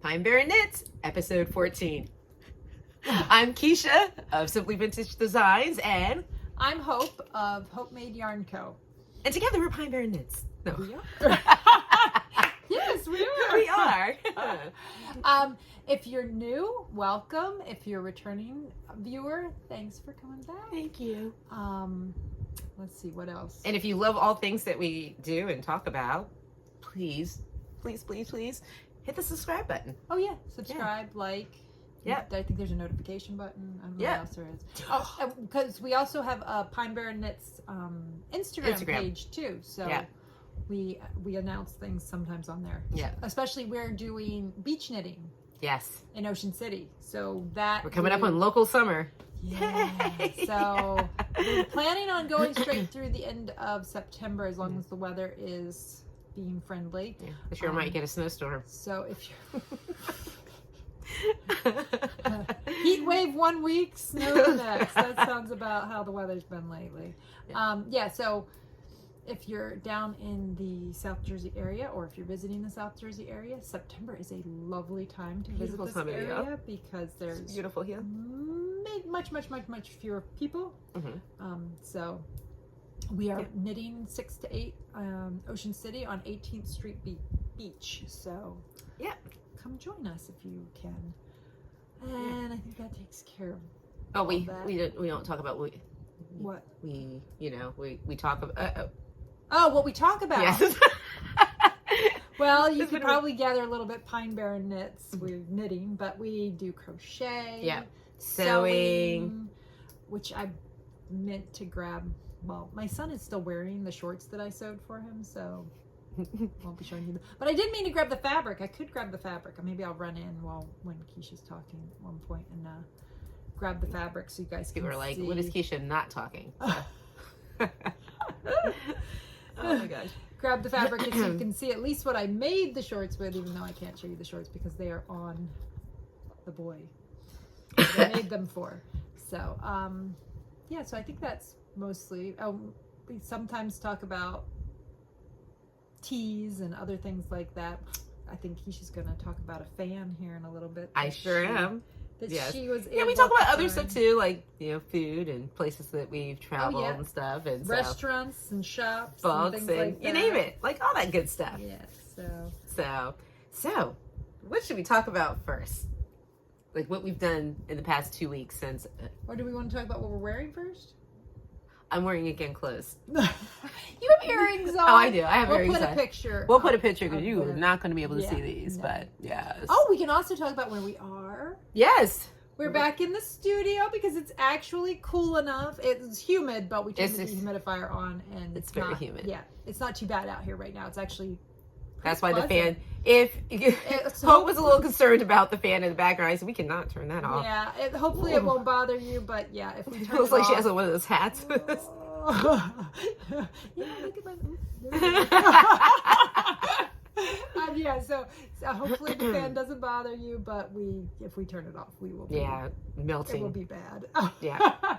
Pine Barren Knits, episode 14. I'm Kiesha of Simply Vintage Designs, and I'm Hope of hopemadeyarnco. And together we're Pine Barren Knits. No. We are. Yes, we are. We are. If you're new, welcome. If you're a returning viewer, thanks for coming back. Thank you. Let's see, what else? And if you love all things that we do and talk about, please hit the subscribe button. Oh yeah, subscribe, like. Yeah, I think there's a notification button. I don't know what else there is. Oh, because we also have a Pine Barren Knits Instagram page too. So we announce things sometimes on there. Yeah. Especially we're doing beach knitting. Yes. In Ocean City. So that we're coming up on local summer. Yeah. So we're planning on going straight through the end of September as long as the weather is being friendly. Yeah. I'm sure might get a snowstorm. So if you're heat wave 1 week, snow next. That sounds about how the weather's been lately. So if you're down in the South Jersey area, or if you're visiting the South Jersey area, September is a lovely time to visit this area because there's beautiful here. Much fewer people. So we are knitting 6 to 8 Ocean City on 18th Street Beach. So yeah. Come join us if you can. And I think that takes care of we don't talk about what we talk about what we talk about. Yes. Well, you could probably gather a little bit. Pine Barren Knits, we're knitting, but we do crochet, sewing, which I meant to grab. Well, my son is still wearing the shorts that I sewed for him, so won't be showing you them. But I did mean to grab the fabric. I could grab the fabric. Or maybe I'll run in when Keisha's talking at one point and grab the fabric so you guys can see. Like, what is Keisha not talking? So. Oh my gosh. Grab the fabric so you can see at least what I made the shorts with, even though I can't show you the shorts because they are on the boy that I made them for. So, so I think that's mostly, we sometimes talk about teas and other things like that. I think Keisha's going to talk about a fan here in a little bit. I sure am. Yes. She was we talk about other stuff too, like food and places that we've traveled and stuff, and restaurants and shops, books and, things like you name it, like all that good stuff. Yeah. So, what should we talk about first? Like what we've done in the past 2 weeks since. Or do we want to talk about what we're wearing first? I'm wearing again clothes. You have earrings on. Oh, I do. I have earrings on. We'll put a picture. We'll put a picture because you are not going to be able to see these. No. But yes. Oh, we can also talk about where we are. Yes. We're back in the studio because it's actually cool enough. It's humid, but we turned the humidifier on, and it's very humid. Yeah, it's not too bad out here right now. It's actually. That's why the fan. Hope was a little concerned about the fan in the background. I said we cannot turn that off. Yeah, hopefully it won't bother you, but yeah, if we turn it looks like off, she has one of those hats. Look at my. So hopefully the fan doesn't bother you, but if we turn it off, we will. Melting. It will be bad. Yeah.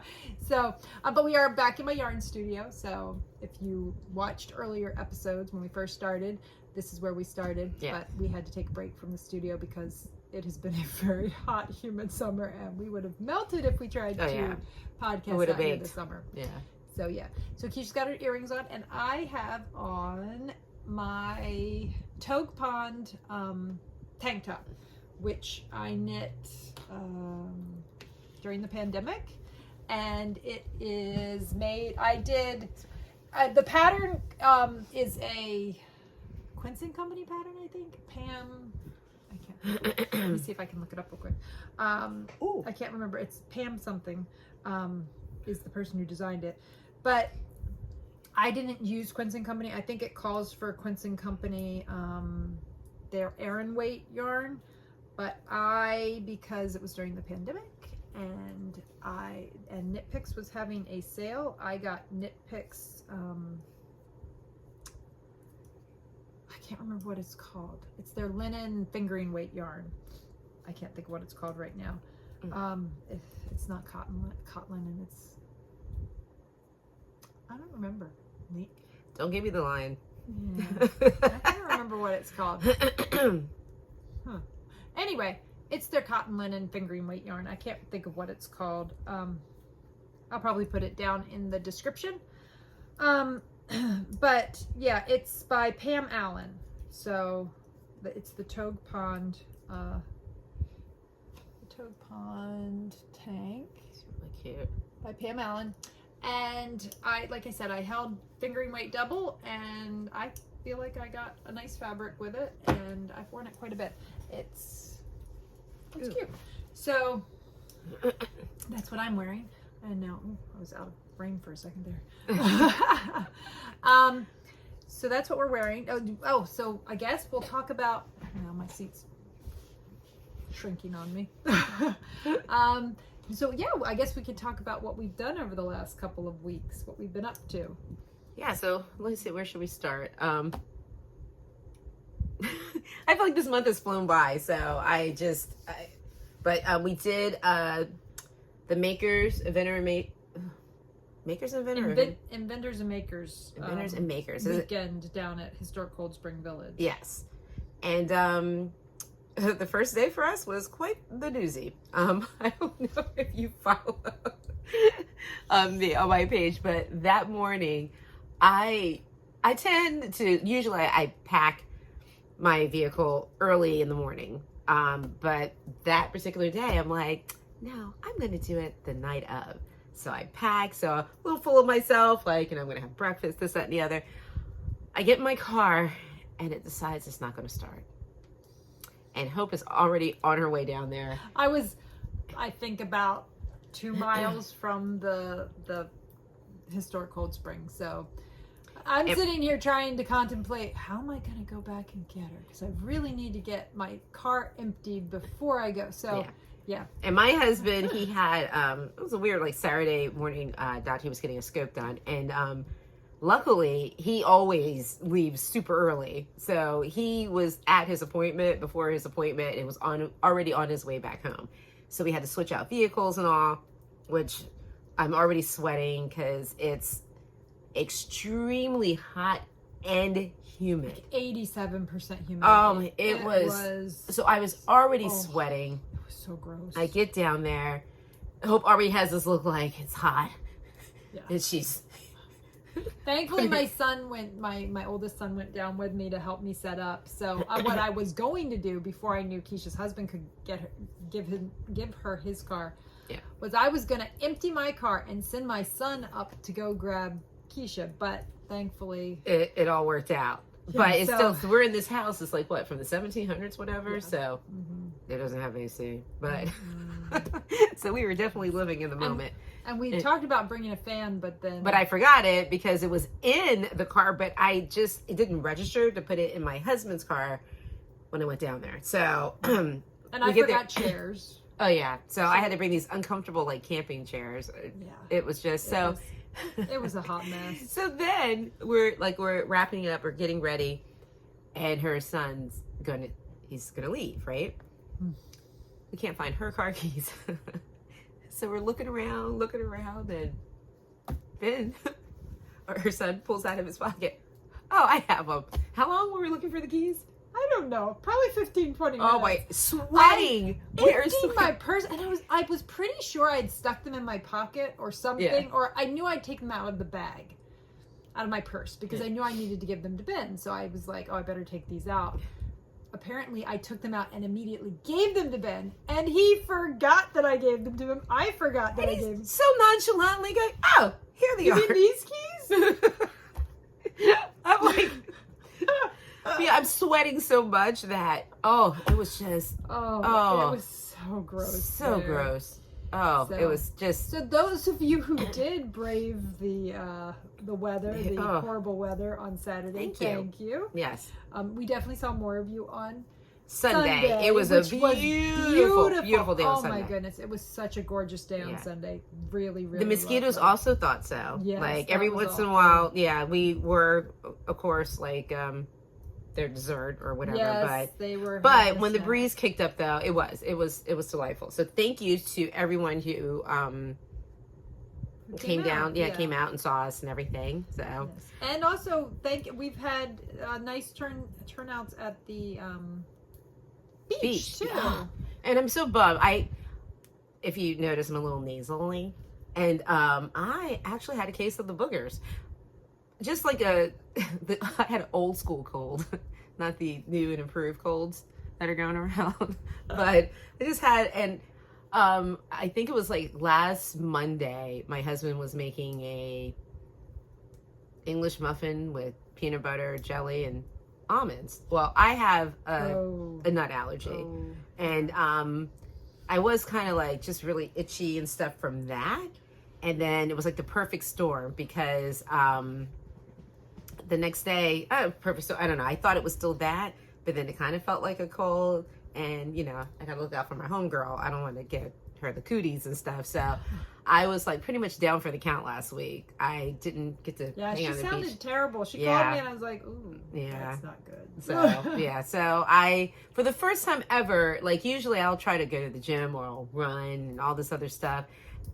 So, but we are back in my yarn studio. So if you watched earlier episodes when we first started, this is where we started. Yeah. But we had to take a break from the studio because it has been a very hot, humid summer, and we would have melted if we tried to podcast out here this summer. Yeah. So so Keisha's got her earrings on, and I have on my Togue Pond tank top, which I knit during the pandemic, and it is made. I did the pattern is a Quince & Company pattern, I think. Pam, I can't. Let me see if I can look it up real quick. I can't remember. It's Pam something. Is the person who designed it, but I didn't use Quince & Company. I think it calls for Quince & Company, their Aran weight yarn, but because it was during the pandemic and Knitpicks was having a sale, I got Knitpicks, I can't remember what it's called. It's their linen fingering weight yarn. I can't think of what it's called right now. It's not cotton linen, it's, I don't remember. Don't give me the line. Yeah. I can't remember what it's called. Anyway, it's their cotton linen fingering weight yarn. I can't think of what it's called. I'll probably put it down in the description. But yeah, it's by Pam Allen. So it's the Togue Pond tank. It's really cute. By Pam Allen. And like I said, I held fingering weight double, and I feel like I got a nice fabric with it, and I've worn it quite a bit. It's cute. So that's what I'm wearing. And now I was out of frame for a second there. So that's what we're wearing. Oh, so I guess we'll talk about. Now my seat's shrinking on me. So yeah, I guess we could talk about what we've done over the last couple of weeks, what we've been up to. Yeah, so let's see, where should we start? I feel like this month has flown by, so we did the Makers, Inventors and Makers weekend down at Historic Cold Spring Village. Yes. And the first day for us was quite the doozy. I don't know if you follow me on my page, but that morning I tend to, usually I pack my vehicle early in the morning. But that particular day I'm like, no, I'm going to do it the night of. So I pack, so a little full of myself, like, I'm going to have breakfast, this, that, and the other. I get in my car and it decides it's not going to start. And Hope is already on her way down there. I think about 2 miles from the Historic Cold Spring. So I'm sitting here trying to contemplate, how am I going to go back and get her? Because I really need to get my car emptied before I go. So yeah. And my husband, he had, it was a weird, like, Saturday morning he was getting a scope done. And luckily, he always leaves super early. So he was at his appointment before his appointment and was already on his way back home. So we had to switch out vehicles and all, which I'm already sweating because it's extremely hot and humid. 87% humidity. It was. So I was already sweating. It was so gross. I get down there. Hope already has this look like it's hot. Yeah. And she's... Thankfully, my oldest son went down with me to help me set up. So what I was going to do before I knew Kiesha's husband could give her his car, was I was going to empty my car and send my son up to go grab Kiesha. But thankfully, it all worked out. Yeah, but it's still, we're in this house. It's like what, from the 1700s, whatever. Yeah. So it doesn't have AC. But so we were definitely living in the moment. And we talked about bringing a fan, but I forgot it because it was in the car, but it didn't register to put it in my husband's car when I went down there. So, and I forgot chairs. Oh yeah. So I had to bring these uncomfortable, like, camping chairs. Yeah. It was just it was a hot mess. So then we're wrapping up or getting ready, and her son's he's gonna leave, right? We can't find her car keys. So we're looking around, and then her son pulls out of his pocket. Oh, I have them. How long were we looking for the keys? I don't know. Probably 15, 20 minutes. Oh, my, sweating. Emptied my purse, and I was pretty sure I'd stuck them in my pocket or something, or I knew I'd take them out of the bag, out of my purse, because I knew I needed to give them to Ben. So I was like, oh, I better take these out. Apparently, I took them out and immediately gave them to Ben, and he forgot that I gave them to him. I forgot that I gave them. So nonchalantly going, oh, here they are. You mean these keys? I'm like, I'm sweating so much that, it was just, it was so gross. So gross. Oh, so, it was just. So those of you who did brave the weather, the horrible weather on Saturday, thank you. Yes. We definitely saw more of you on Sunday. It was a beautiful day on Sunday. Oh my goodness, it was such a gorgeous day on Sunday. Really, really. The mosquitoes also thought so. Yes, like every once in a while, we were, of course, like their dessert or whatever. Yes, but they were. But when the breeze kicked up, though, it was delightful. So thank you to everyone who came down, came out and saw us and everything. So and also we've had nice turnouts at the bee speech too. Yeah. And I'm so bummed. If you notice, I'm a little nasally, and I actually had a case of the boogers. Just like I had an old school cold, not the new and improved colds that are going around, but I just had, and I think it was like last Monday, my husband was making a English muffin with peanut butter, jelly, and almonds. Well, I have a nut allergy, and I was kind of like just really itchy and stuff from that. And then it was like the perfect storm because the next day, perfect storm, I don't know, I thought it was still that, but then it kind of felt like a cold. And, you know, I got to look out for my homegirl. I don't want to get her the cooties and stuff. So I was like pretty much down for the count last week. I didn't get to hang on the beach. She sounded terrible. She called me and I was like, ooh, that's not good. So, yeah. So for the first time ever, like usually I'll try to go to the gym or I'll run and all this other stuff.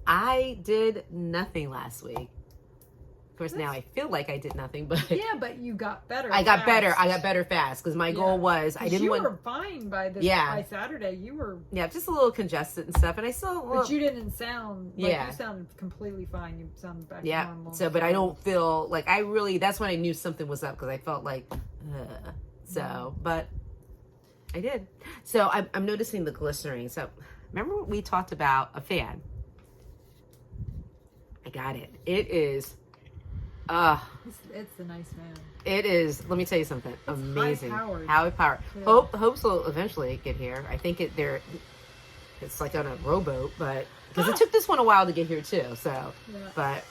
I did nothing last week. Of course, now I feel like I did nothing, but yeah, but you got better. I got better fast because my goal was I didn't want. You were fine by Saturday. You were just a little congested and stuff, and I still. But you didn't sound. You sounded completely fine. You sounded back to normal. So, but I don't feel like I really. That's when I knew something was up because I felt like. But I did. So I'm noticing the glistering. So remember we talked about a fan. I got it. It is. It's a nice man. It is. Let me tell you something. It's amazing. High powered. Yeah. Hopes will eventually get here. I think it's like on a rowboat, but because it took this one a while to get here too. So, but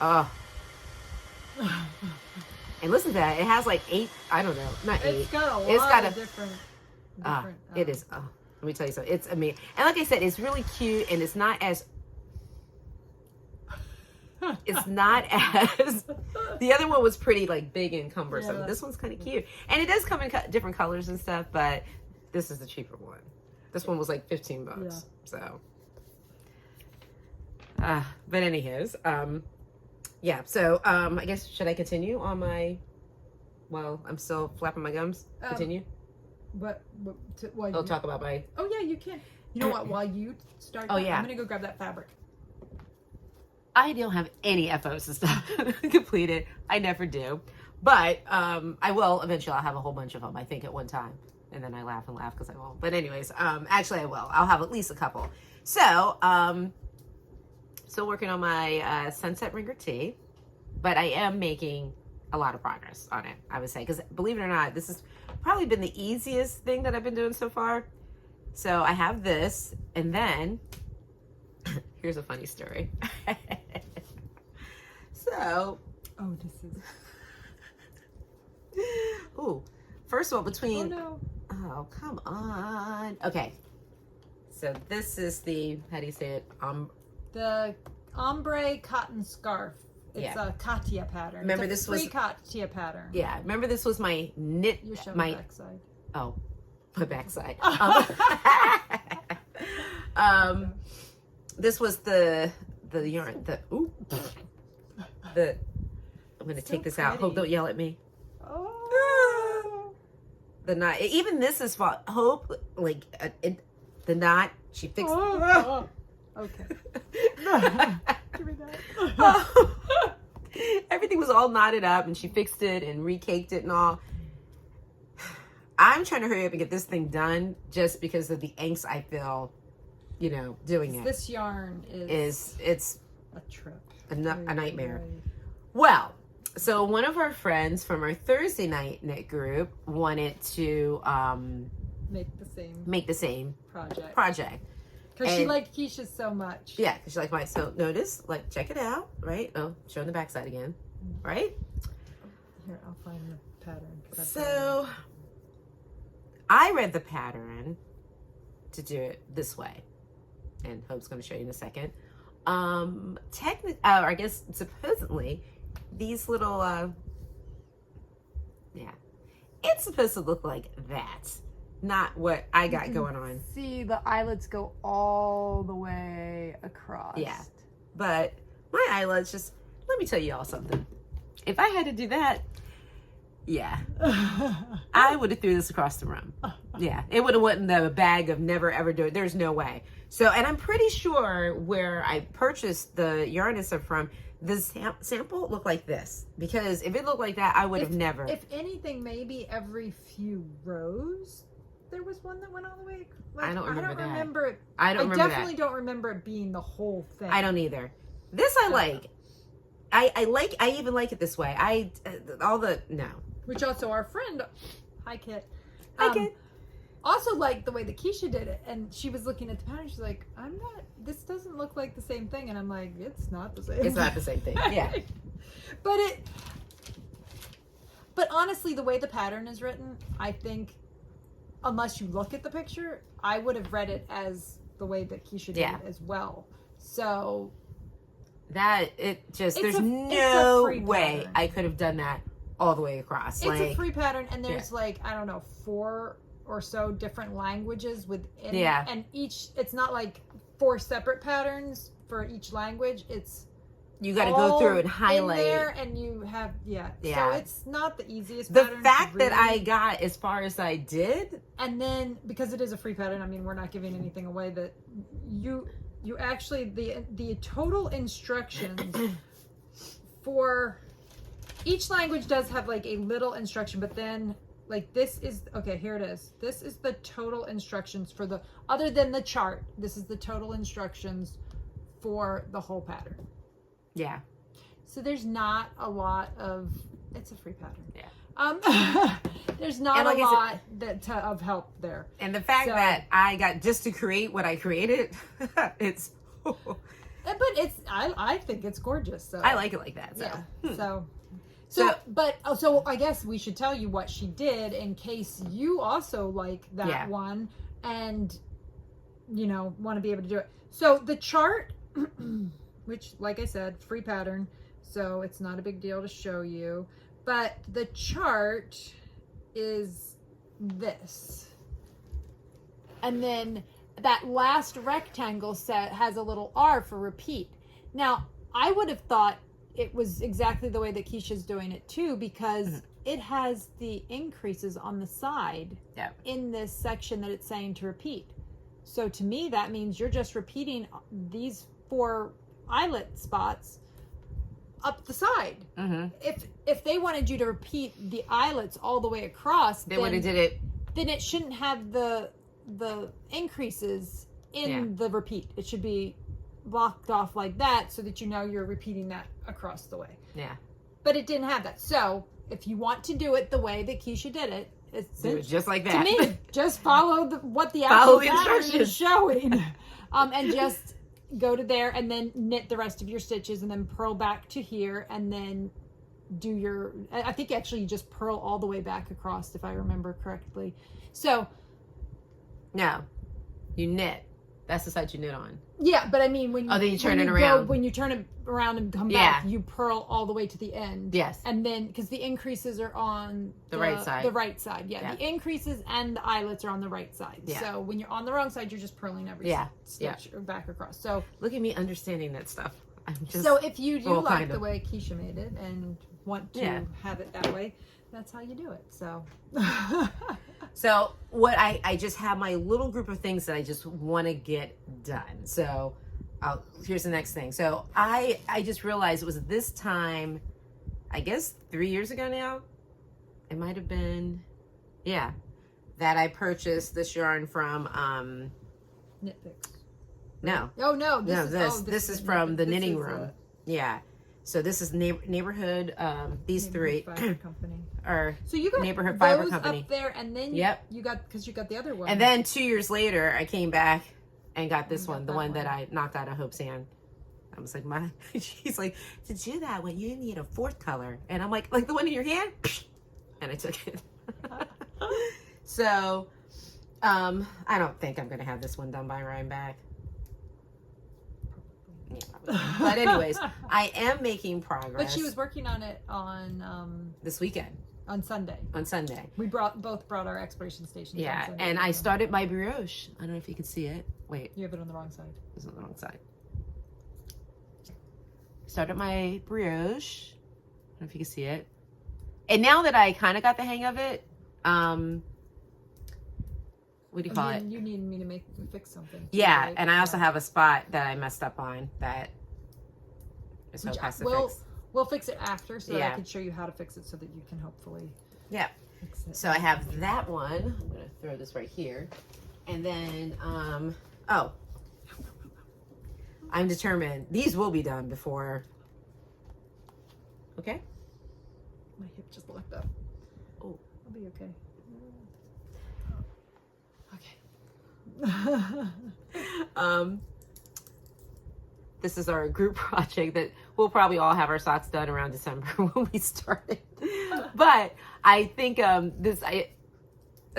and listen to that. It has like 8. I don't know, not 8. It's got a lot of different. It is. Let me tell you something. It's amazing. And like I said, it's really cute, and it's not as. The other one was pretty like big and cumbersome. This one's kind of cute, and it does come in different colors and stuff, but this is the cheaper one. This one was like $15. So but anyways, so I guess should I continue on my I'm still flapping my gums? Continue? I'll talk about my you can. You know what, while you start I'm gonna go grab that fabric. I don't have any FOs and stuff completed. I never do. But I will eventually. I'll have a whole bunch of them, I think, at one time. And then I laugh because I won't. But anyways, actually I will. I'll have at least a couple. So, still working on my Sunset Ringer tee. But I am making a lot of progress on it, I would say. Because believe it or not, this has probably been the easiest thing that I've been doing so far. So I have this. And then, here's a funny story. So, first of all, between, come on. Okay. So this is the, how do you say it? The ombre cotton scarf. It's a Katia pattern. Remember this was Katia pattern. Yeah. Remember this was my knit. You show my backside. Oh, my backside. This was the yarn. I'm gonna take this out. Hope don't yell at me. Oh. The knot. Even this is fun. Hope like the knot. She fixed. Okay. Give me that. Everything was all knotted up, and she fixed it and recaked it and all. I'm trying to hurry up and get this thing done, just because of the angst I feel. Doing it. This yarn it's a trip, a nightmare. Well, so one of our friends from our Thursday night knit group wanted to make the same project because she liked Kiesha so much. Yeah, because she liked mine. So notice, check it out, right? Oh, showing the backside again, right? Here, I'll find the pattern. So I read the pattern to do it this way. And Hope's going to show you in a second. I guess supposedly these little, it's supposed to look like that, not what I got going on. See, the eyelets go all the way across. Yeah, but my eyelets let me tell you all something. If I had to do that, Yeah. I would have threw this across the room. Yeah. It would have went in the bag of never ever do it. There's no way. So, and I'm pretty sure where I purchased the yarn and stuff from, the sample looked like this. Because if it looked like that, I would have never. If anything, maybe every few rows, there was one that went all the way. Like, I don't remember that. it. I definitely don't remember it being the whole thing. I don't either. This I like. I even like it this way. Which also our friend, hi Kit. Hi Kit. Also liked the way that Kiesha did it, and she was looking at the pattern. She's like, this doesn't look like the same thing, and I'm like, it's not the same. It's not the same thing. Yeah. But honestly, the way the pattern is written, I think, unless you look at the picture, I would have read it as the way that Kiesha did it as well. So there's no way pattern. I could have done that all the way across. It's a free pattern, and there's like, I don't know, 4 or so different languages within it. And it's not like 4 separate patterns for each language. It's you got to go through and highlight in there, and you have so it's not the easiest pattern. The fact that I got as far as I did, and then because it is a free pattern, I mean, we're not giving anything away, that you actually, the total instructions for each language does have like a little instruction, but then like this is, okay, here it is. This is the total instructions for other than the chart, this is the total instructions for the whole pattern. Yeah. So there's not a lot of, it's a free pattern. Yeah. There's not a lot of help there. And the fact that I got just to create what I created, it's. But I think it's gorgeous. So I like it like that. So. Yeah. So I guess we should tell you what she did in case you also like that one and want to be able to do it. So the chart, which like I said, free pattern, so it's not a big deal to show you, but the chart is this. And then that last rectangle set has a little R for repeat. Now, I would have thought it was exactly the way that Kiesha's doing it too, because it has the increases on the side in this section that it's saying to repeat. So to me, that means you're just repeating these 4 eyelet spots up the side. If they wanted you to repeat the eyelets all the way across, they would have did it. Then it shouldn't have the increases in the repeat. It should be blocked off like that so that you're repeating that across the way. Yeah. But it didn't have that. So if you want to do it the way that Kiesha did it, do it just like that. To me, just follow what the actual pattern is showing, and just go to there and then knit the rest of your stitches and then purl back to here and then do your. I think actually you just purl all the way back across if I remember correctly. So. No, you knit. That's the side you knit on. Yeah, but I mean when then you turn it around. When you turn it around and come back, you purl all the way to the end. Yes. And then because the increases are on the right side. The right side, yeah. The increases and the eyelets are on the right side. Yeah. So when you're on the wrong side, you're just purling every stitch back across. So look at me understanding that stuff. So if you do like the way Kiesha made it and want to have it that way, that's how you do it. So. So what I just have my little group of things that I just want to get done. So here's the next thing. So I just realized it was this time, I guess 3 years ago now. It might have been, that I purchased this yarn from Knitpicks. No. Oh no, this is from the knitting room. So this is neighborhood. These three company. are so you got neighborhood fiber company up there, and then you got the other one. And then 2 years later, I came back and got this one, the one that I knocked out of Hope's hand. I was like, she's like, to do that one, you need a 4th color, and I'm like the one in your hand, and I took it. So, I don't think I'm gonna have this one done by Ryan back. Yeah, but anyways, I am making progress. But she was working on it on this weekend. On Sunday. We both brought our expiration stations. Yeah, on Sunday, and I started my brioche. I don't know if you can see it. Wait. You have it on the wrong side. It's on the wrong side. Started my brioche. I don't know if you can see it. And now that I kind of got the hang of it, what do you call it? You need me to fix something. Too, Yeah, right? and I also have a spot that I messed up on that is so has to fix. We'll fix it after so that Yeah. I can show you how to fix it so that you can hopefully fix it. So I have that one. I'm going to throw this right here. And then, oh, I'm determined. These will be done before. Okay? My hip just locked up. Oh. I'll be okay. Okay. This is our group project that we'll probably all have our socks done around December when we started. But I think at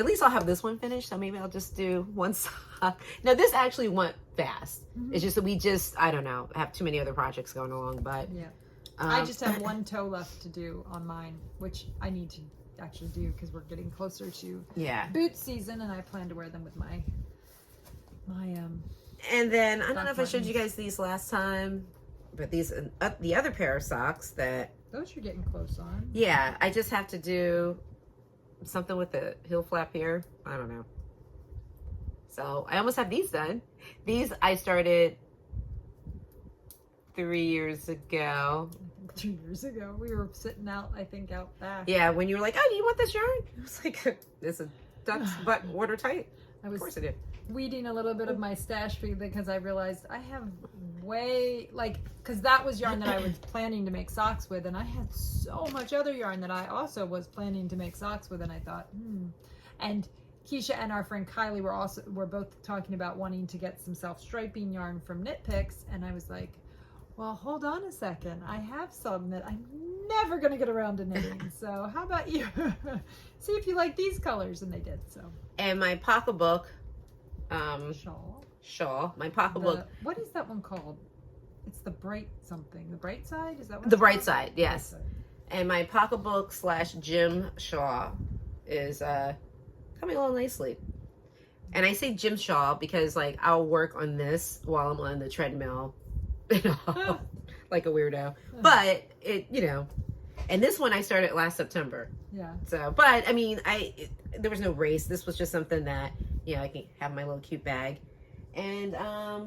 least I'll have this one finished. So maybe I'll just do one sock. Now this actually went fast. Mm-hmm. It's just that I don't know, have too many other projects going along. But yeah, I just have one toe left to do on mine, which I need to actually do because we're getting closer to boot season, and I plan to wear them with my And then I don't know if I showed you guys these last time, but these the other pair of socks that those you're getting close on. Yeah, I just have to do something with the heel flap here. I don't know. So I almost have these done. These I started 3 years ago. 2 years ago, we were sitting out, I think, out back. Yeah, when you were like, "Oh, do you want this yarn?" I was like, "This is duck's butt watertight." I was Of course I did. weeding a little bit of my stash because I realized I have because that was yarn that I was planning to make socks with, and I had so much other yarn that I also was planning to make socks with, and I thought, And Kiesha and our friend Kylie were both talking about wanting to get some self-striping yarn from Knitpicks, and I was like, well, hold on a second. I have some that I'm never going to get around to knitting. So how about you? See if you like these colors. And they did. So. And my pocketbook, shawl. My pocketbook. What is that one called? It's the bright something. The bright side? Is that what The it's bright called? side, yes. Bright side. And my pocketbook / gym shawl is coming along nicely. And I say gym shawl because like I'll work on this while I'm on the treadmill. Like a weirdo. But it, and this one I started last September. Yeah. So, but I mean, there was no race. This was just something that, I can have my little cute bag. And I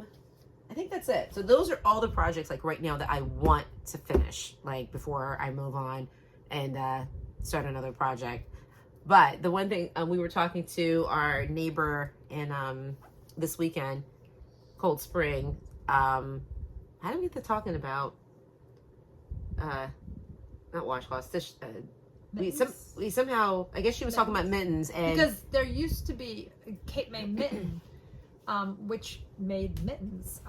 think that's it. So those are all the projects like right now that I want to finish, like before I move on and start another project. But the one thing we were talking to our neighbor in this weekend, Cold Spring, how did we get to talking about not washcloths, dish? We somehow, I guess she was talking about mittens, and because there used to be Cape May Mitten, which made mittens.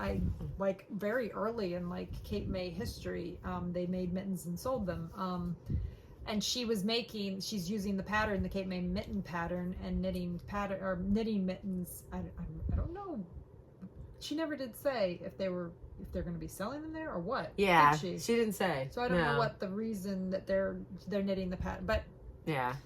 Like very early in like Cape May history, they made mittens and sold them. And she's using the pattern, the Cape May mitten pattern, and knitting mittens. I don't know. She never did say if they're going to be selling them there or what. Yeah, did she didn't say. So I don't know what the reason that they're knitting the pattern, but yeah,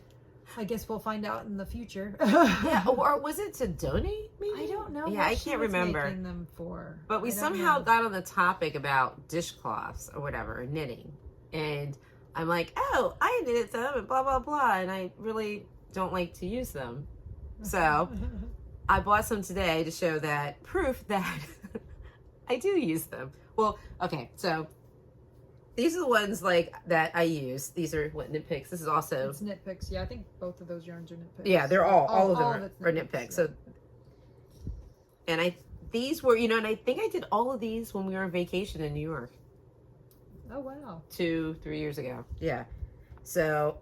I guess we'll find out in the future. Yeah, or was it to donate? Maybe I don't know. Yeah, I can't remember. Making them for, but we somehow got on the topic about dishcloths or whatever, or knitting, and I'm like, oh, I knitted them and blah blah blah, and I really don't like to use them, so I bought some today to show that proof that I do use them. Well, okay, so these are the ones like that I use. These are what Knitpicks. This is also it's Knitpicks. Yeah, I think both of those yarns are Knitpicks. Yeah, they're all of them are Knitpicks. Yeah. So, and these were, and I think I did all of these when we were on vacation in New York. Oh wow. 2-3 years ago. Yeah. So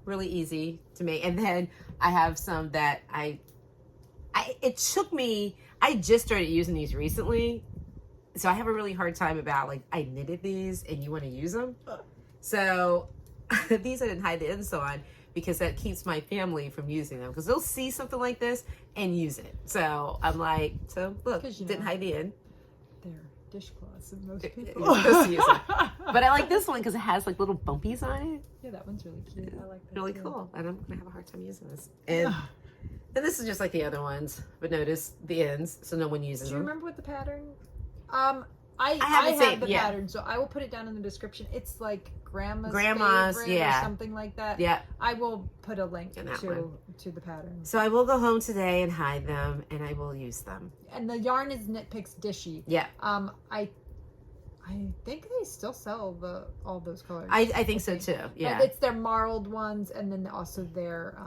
really easy to make. And then I have some that it took me, I just started using these recently. So I have a really hard time about like, I knitted these and you want to use them. So these I didn't hide the insole on because that keeps my family from using them. Because they'll see something like this and use it. So I'm like, so look, didn't hide the end. They're dishcloths and most people. You're supposed to use them. But I like this one because it has like little bumpies on it. Yeah, that one's really cute. I like that. Really too. cool. And I'm going to have a hard time using this. And this is just like the other ones. But notice the ends, so no one uses Do you them. remember what the pattern? I have have the pattern, so I will put it down in the description. It's like grandma's favorite or something like that. Yeah. I will put a link to the pattern. So I will go home today and hide them, and I will use them. And the yarn is Knitpicks Dishy. Yeah. I think they still sell all those colors. I think so too. Yeah. But it's their marled ones, and then also their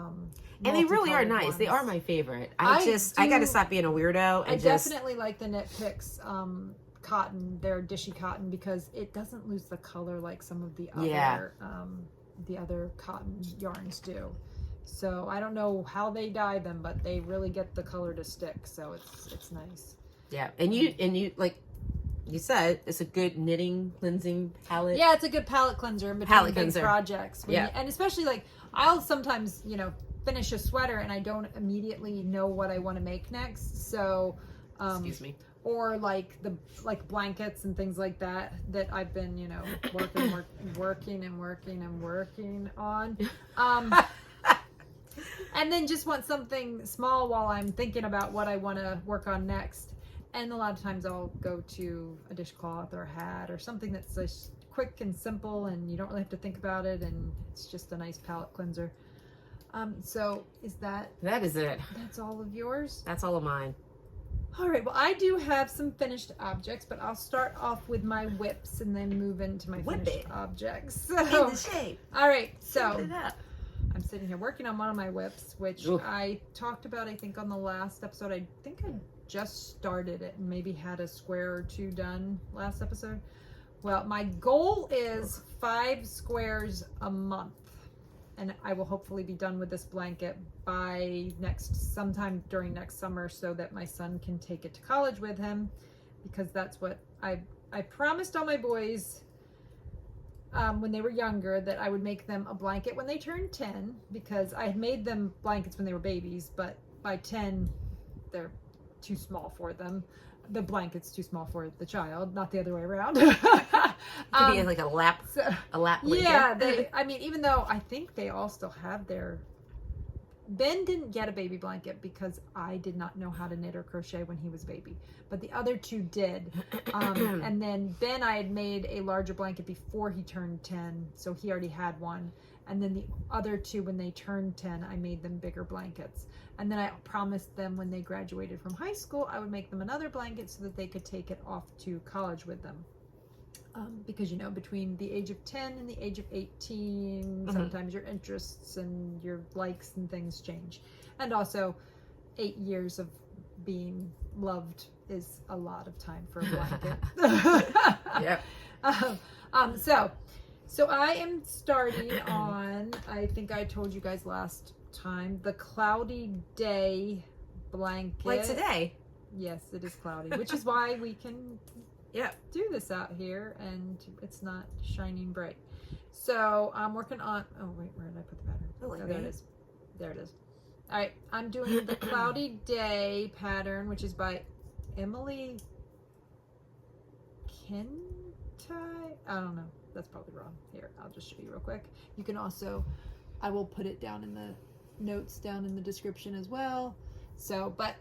and they really are nice. ones. They are my favorite. I got to stop being a weirdo. And I definitely like the Knitpicks cotton, their Dishy cotton, because it doesn't lose the color like some of the other cotton yarns do. So I don't know how they dye them, but they really get the color to stick. So it's nice. Yeah, and you like you said, it's a good knitting cleansing palette. Yeah, it's a good palette cleanser in between big projects. And especially like I'll sometimes finish a sweater and I don't immedately know what I want to make next. So excuse me. Or like blankets and things like that I've been working on. And then just want something small while I'm thinking about what I want to work on next. And a lot of times I'll go to a dishcloth or a hat or something that's just quick and simple and you don't really have to think about it, and it's just a nice palette cleanser. So that is it. That's all of yours? That's all of mine. All right, well, I do have some finished objects, but I'll start off with my whips and then move into my finished objects. So, in the shape. All right, so I'm sitting here working on one of my whips, which I talked about, I think, on the last episode. I think I just started it and maybe had a square or two done last episode. Well, my goal is 5 squares a month, and I will hopefully be done with this blanket by sometime during next summer, so that my son can take it to college with him, because that's what I promised all my boys when they were younger, that I would make them a blanket when they turned 10, because I had made them blankets when they were babies, but by 10 they're too small for them. The blanket's too small for the child, not the other way around. It could be like a lap blanket. Yeah, even though I think they all still have their... Ben didn't get a baby blanket because I did not know how to knit or crochet when he was a baby, but the other two did. And then Ben, I had made a larger blanket before he turned 10, so he already had one. And then the other two, when they turned 10, I made them bigger blankets. And then I promised them when they graduated from high school, I would make them another blanket so that they could take it off to college with them. Because, between the age of 10 and the age of 18, sometimes your interests and your likes and things change. And also, 8 years of being loved is a lot of time for a blanket. Yep. So I am starting on, I think I told you guys last time, the Cloudy Day blanket. Like today. Yes, it is cloudy, which is why we can do this out here and it's not shining bright. So I'm working on, oh wait, where did I put the pattern? Oh, there it is. There it is. All right, I'm doing the Cloudy Day pattern, which is by Emily Kentai. I don't know. That's probably wrong. Here, I'll just show you real quick. You can also, I will put it down in the notes down in the description as well. So, but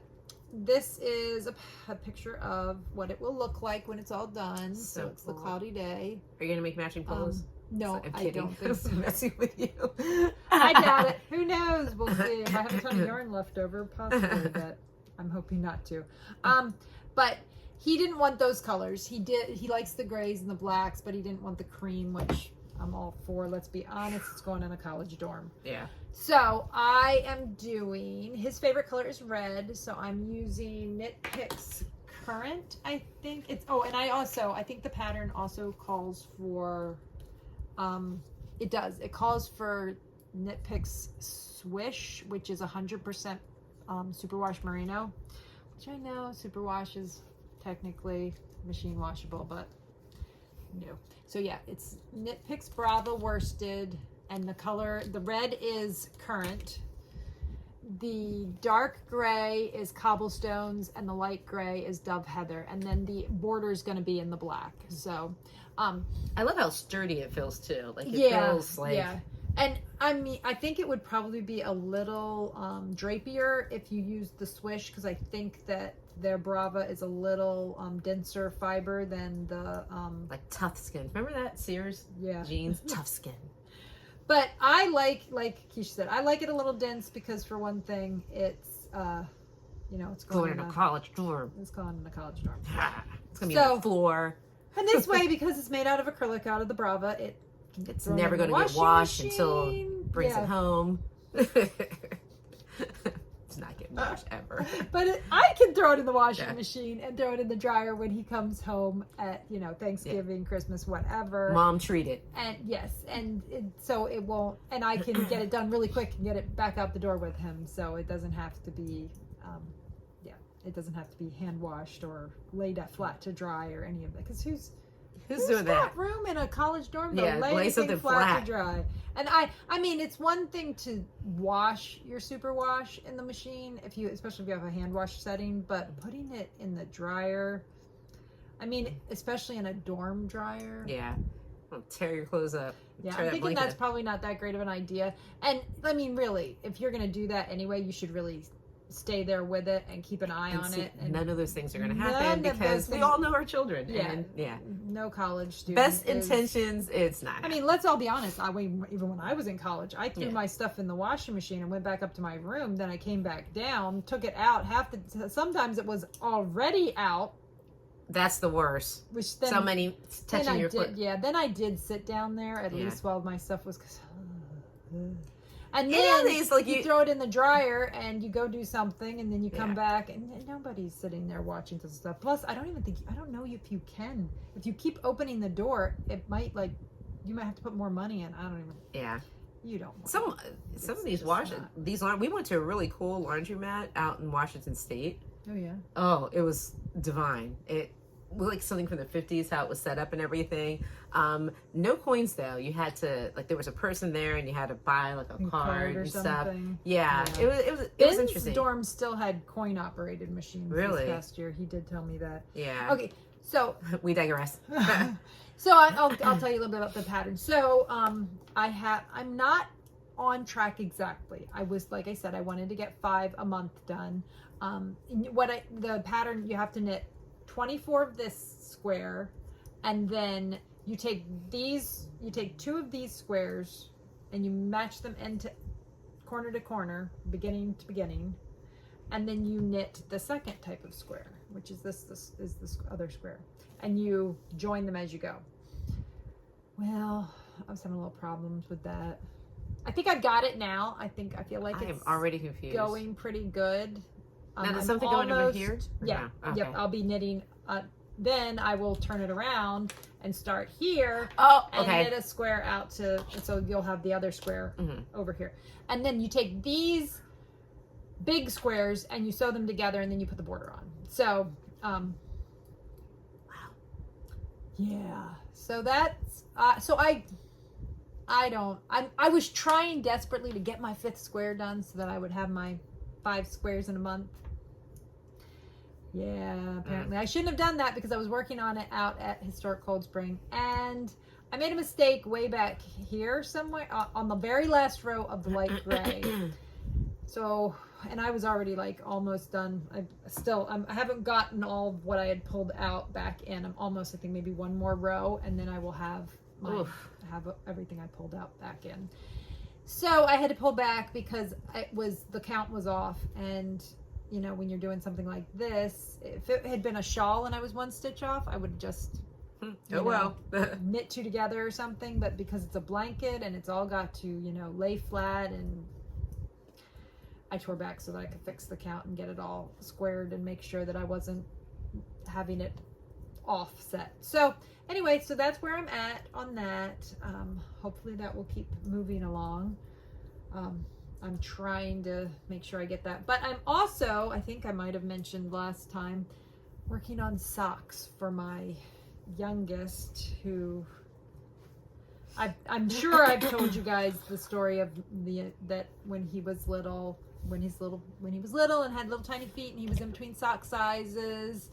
this is a picture of what it will look like when it's all done. So it's cool. The Cloudy Day. Are you gonna make matching pillows? No, I don't think so. I'm messing with you. I doubt it. Who knows? We'll see. If I have a ton of yarn left over, possibly, but I'm hoping not to. But he didn't want those colors. He likes the grays and the blacks, but he didn't want the cream, which I'm all for. Let's be honest, it's going in a college dorm. Yeah. So I am doing, his favorite color is red, so I'm using Knitpicks Currant, I think. And I think the pattern also calls for, it calls for Knitpicks Swish, which is 100% superwash merino, which I know superwash is technically machine washable, but no. So yeah, it's Knitpicks Brava worsted, and the red is Currant, the dark gray is Cobblestones, and the light gray is Dove Heather, and then the border is going to be in the black. So I love how sturdy it feels too. Like it feels like And I mean, I think it would probably be a little drapier if you used the swish, because I think that their Brava is a little denser fiber than the like Tough Skin. Remember that Sears jeans? Tough Skin. But I like Kiesha said, I like it a little dense because for one thing, it's it's going in a college dorm. It's going in a college dorm. It's gonna be on the floor. And this way, because it's made out of acrylic out of the Brava, it's never going to get washed until brings it home. It's not getting washed ever. But I can throw it in the washing machine and throw it in the dryer when he comes home at Thanksgiving, Christmas, whatever. Mom treat it. And yes, so it won't. And I can get it done really quick and get it back out the door with him, so it doesn't have to be. It doesn't have to be hand washed or laid flat to dry or any of that. Because who's doing that? Room in a college dorm to lay something flat to dry. And I mean, it's one thing to wash your superwash in the machine especially if you have a hand wash setting, but putting it in the dryer, I mean, especially in a dorm dryer. Yeah. It'll tear your clothes up. Yeah, I'm thinking that's probably not that great of an idea. And I mean, really, if you're going to do that anyway, you should really stay there with it and keep an eye on it. And none of those things are going to happen because we all know our children. Yeah, and no college student. Best intentions, it's not. I mean, let's all be honest. Even when I was in college, I threw my stuff in the washing machine and went back up to my room. Then I came back down, took it out. Sometimes it was already out. That's the worst. Which then, so many touching your foot. Yeah, then I did sit down there at least while my stuff was. And then you throw it in the dryer and you go do something and then you come back and nobody's sitting there watching this stuff. Plus, I don't know if you can. If you keep opening the door, it might you might have to put more money in. I don't even. Yeah. You don't. Some of these we went to a really cool laundromat out in Washington State. Oh yeah. Oh, it was divine. It like something from the 50s, how it was set up and everything. No coins though. You had to there was a person there and you had to buy like a card or and something. Stuff. Yeah. It was interesting. Dorm still had coin operated machines really? This past year. He did tell me that. Yeah. Okay, so we digress. So I'll tell you a little bit about the pattern. So I'm not on track exactly. I was, like I said, I wanted to get 5 a month done. The pattern, you have to knit 24 of this square, and then you take 2 of these squares and you match them corner to corner, beginning to beginning, and then you knit the second type of square, which is this other square, and you join them as you go. Well, I was having a little problems with that. I think I got it now. I feel like it's already confused. Going pretty good. Now, there's something going over here? Yeah. No? Okay. Yep. I'll be knitting. Then I will turn it around and start here. Oh, and knit a square out so you'll have the other square over here. And then you take these big squares and you sew them together and then you put the border on. So, wow. Yeah. So that's, I was trying desperately to get my 5th square done so that I would have my 5 squares in a month. Yeah, apparently. I shouldn't have done that because I was working on it out at Historic Cold Spring. And I made a mistake way back here somewhere on the very last row of the light gray. So, and I was already almost done. I haven't gotten all of what I had pulled out back in. I'm almost, I think maybe one more row and then I will have everything I pulled out back in. So I had to pull back because the count was off, and when you're doing something like this, if it had been a shawl and I was 1 stitch off, I would just knit 2 together or something. But because it's a blanket and it's all got to lay flat, and I tore back so that I could fix the count and get it all squared and make sure that I wasn't having it offset. So anyway, so that's where I'm at on that. Hopefully that will keep moving along. I'm trying to make sure I get that. But I'm also, I think I might have mentioned last time, working on socks for my youngest, who I'm sure I've told you guys the story of that when he was little and had little tiny feet and he was in between sock sizes.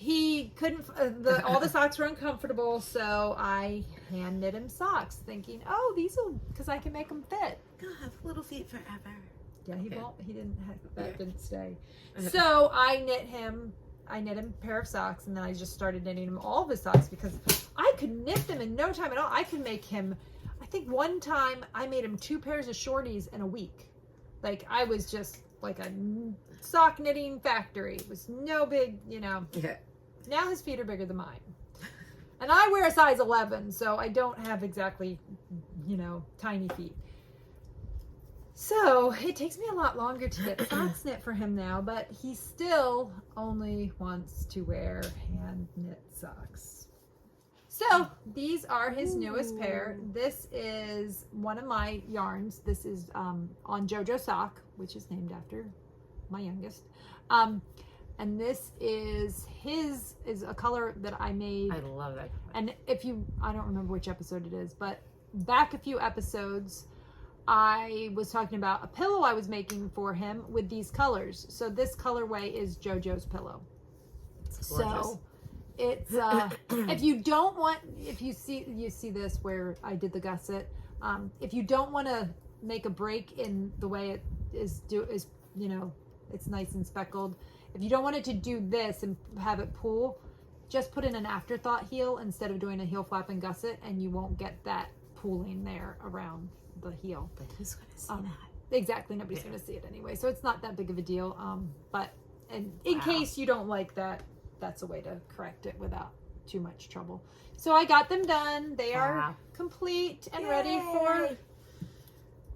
he couldn't, all the socks were uncomfortable, so I hand knit him socks, thinking, oh, these will, because I can make them fit. Gonna have little feet forever. Yeah, he won't, he didn't have, that didn't stay. So I knit him a pair of socks, and then I just started knitting him all of his socks because I could knit them in no time at all. I could make him, I think one time I made him 2 pairs of shorties in a week. Like, I was just like a sock knitting factory. It was no big, you know. Yeah. Now his feet are bigger than mine. And I wear a size 11, so I don't have exactly, you know, tiny feet. So it takes me a lot longer to get socks knit for him now, but he still only wants to wear hand knit socks. So these are his newest pair. This is one of my yarns. This is on JoJo Sock, which is named after my youngest. And this is a color that I made. I love that. And if you, I don't remember which episode it is, but back a few episodes, I was talking about a pillow I was making for him with these colors. So this colorway is JoJo's pillow. So it's if you don't want, if you see this where I did the gusset, if you don't want to make a break in the way it is you know, it's nice and speckled. If you don't want it to do this and have it pull, just put in an afterthought heel instead of doing a heel flap and gusset, and you won't get that pooling there around the heel. But who's going to see that? Exactly, nobody's going to see it anyway, so it's not that big of a deal. But in case you don't like that, that's a way to correct it without too much trouble. So I got them done. They are complete and ready for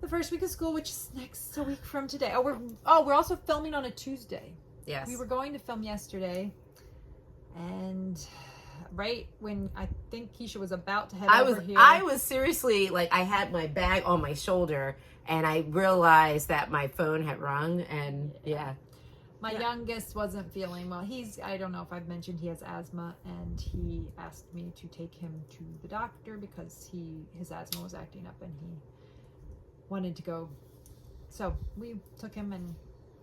the first week of school, which is next a week from today. We're also filming on a Tuesday. Yes. We were going to film yesterday, and right when I think Kiesha was about to head over here. I was seriously, like, I had my bag on my shoulder, and I realized that my phone had rung, and My youngest wasn't feeling well. I don't know if I've mentioned, he has asthma, and he asked me to take him to the doctor because his asthma was acting up and he wanted to go. So we took him, and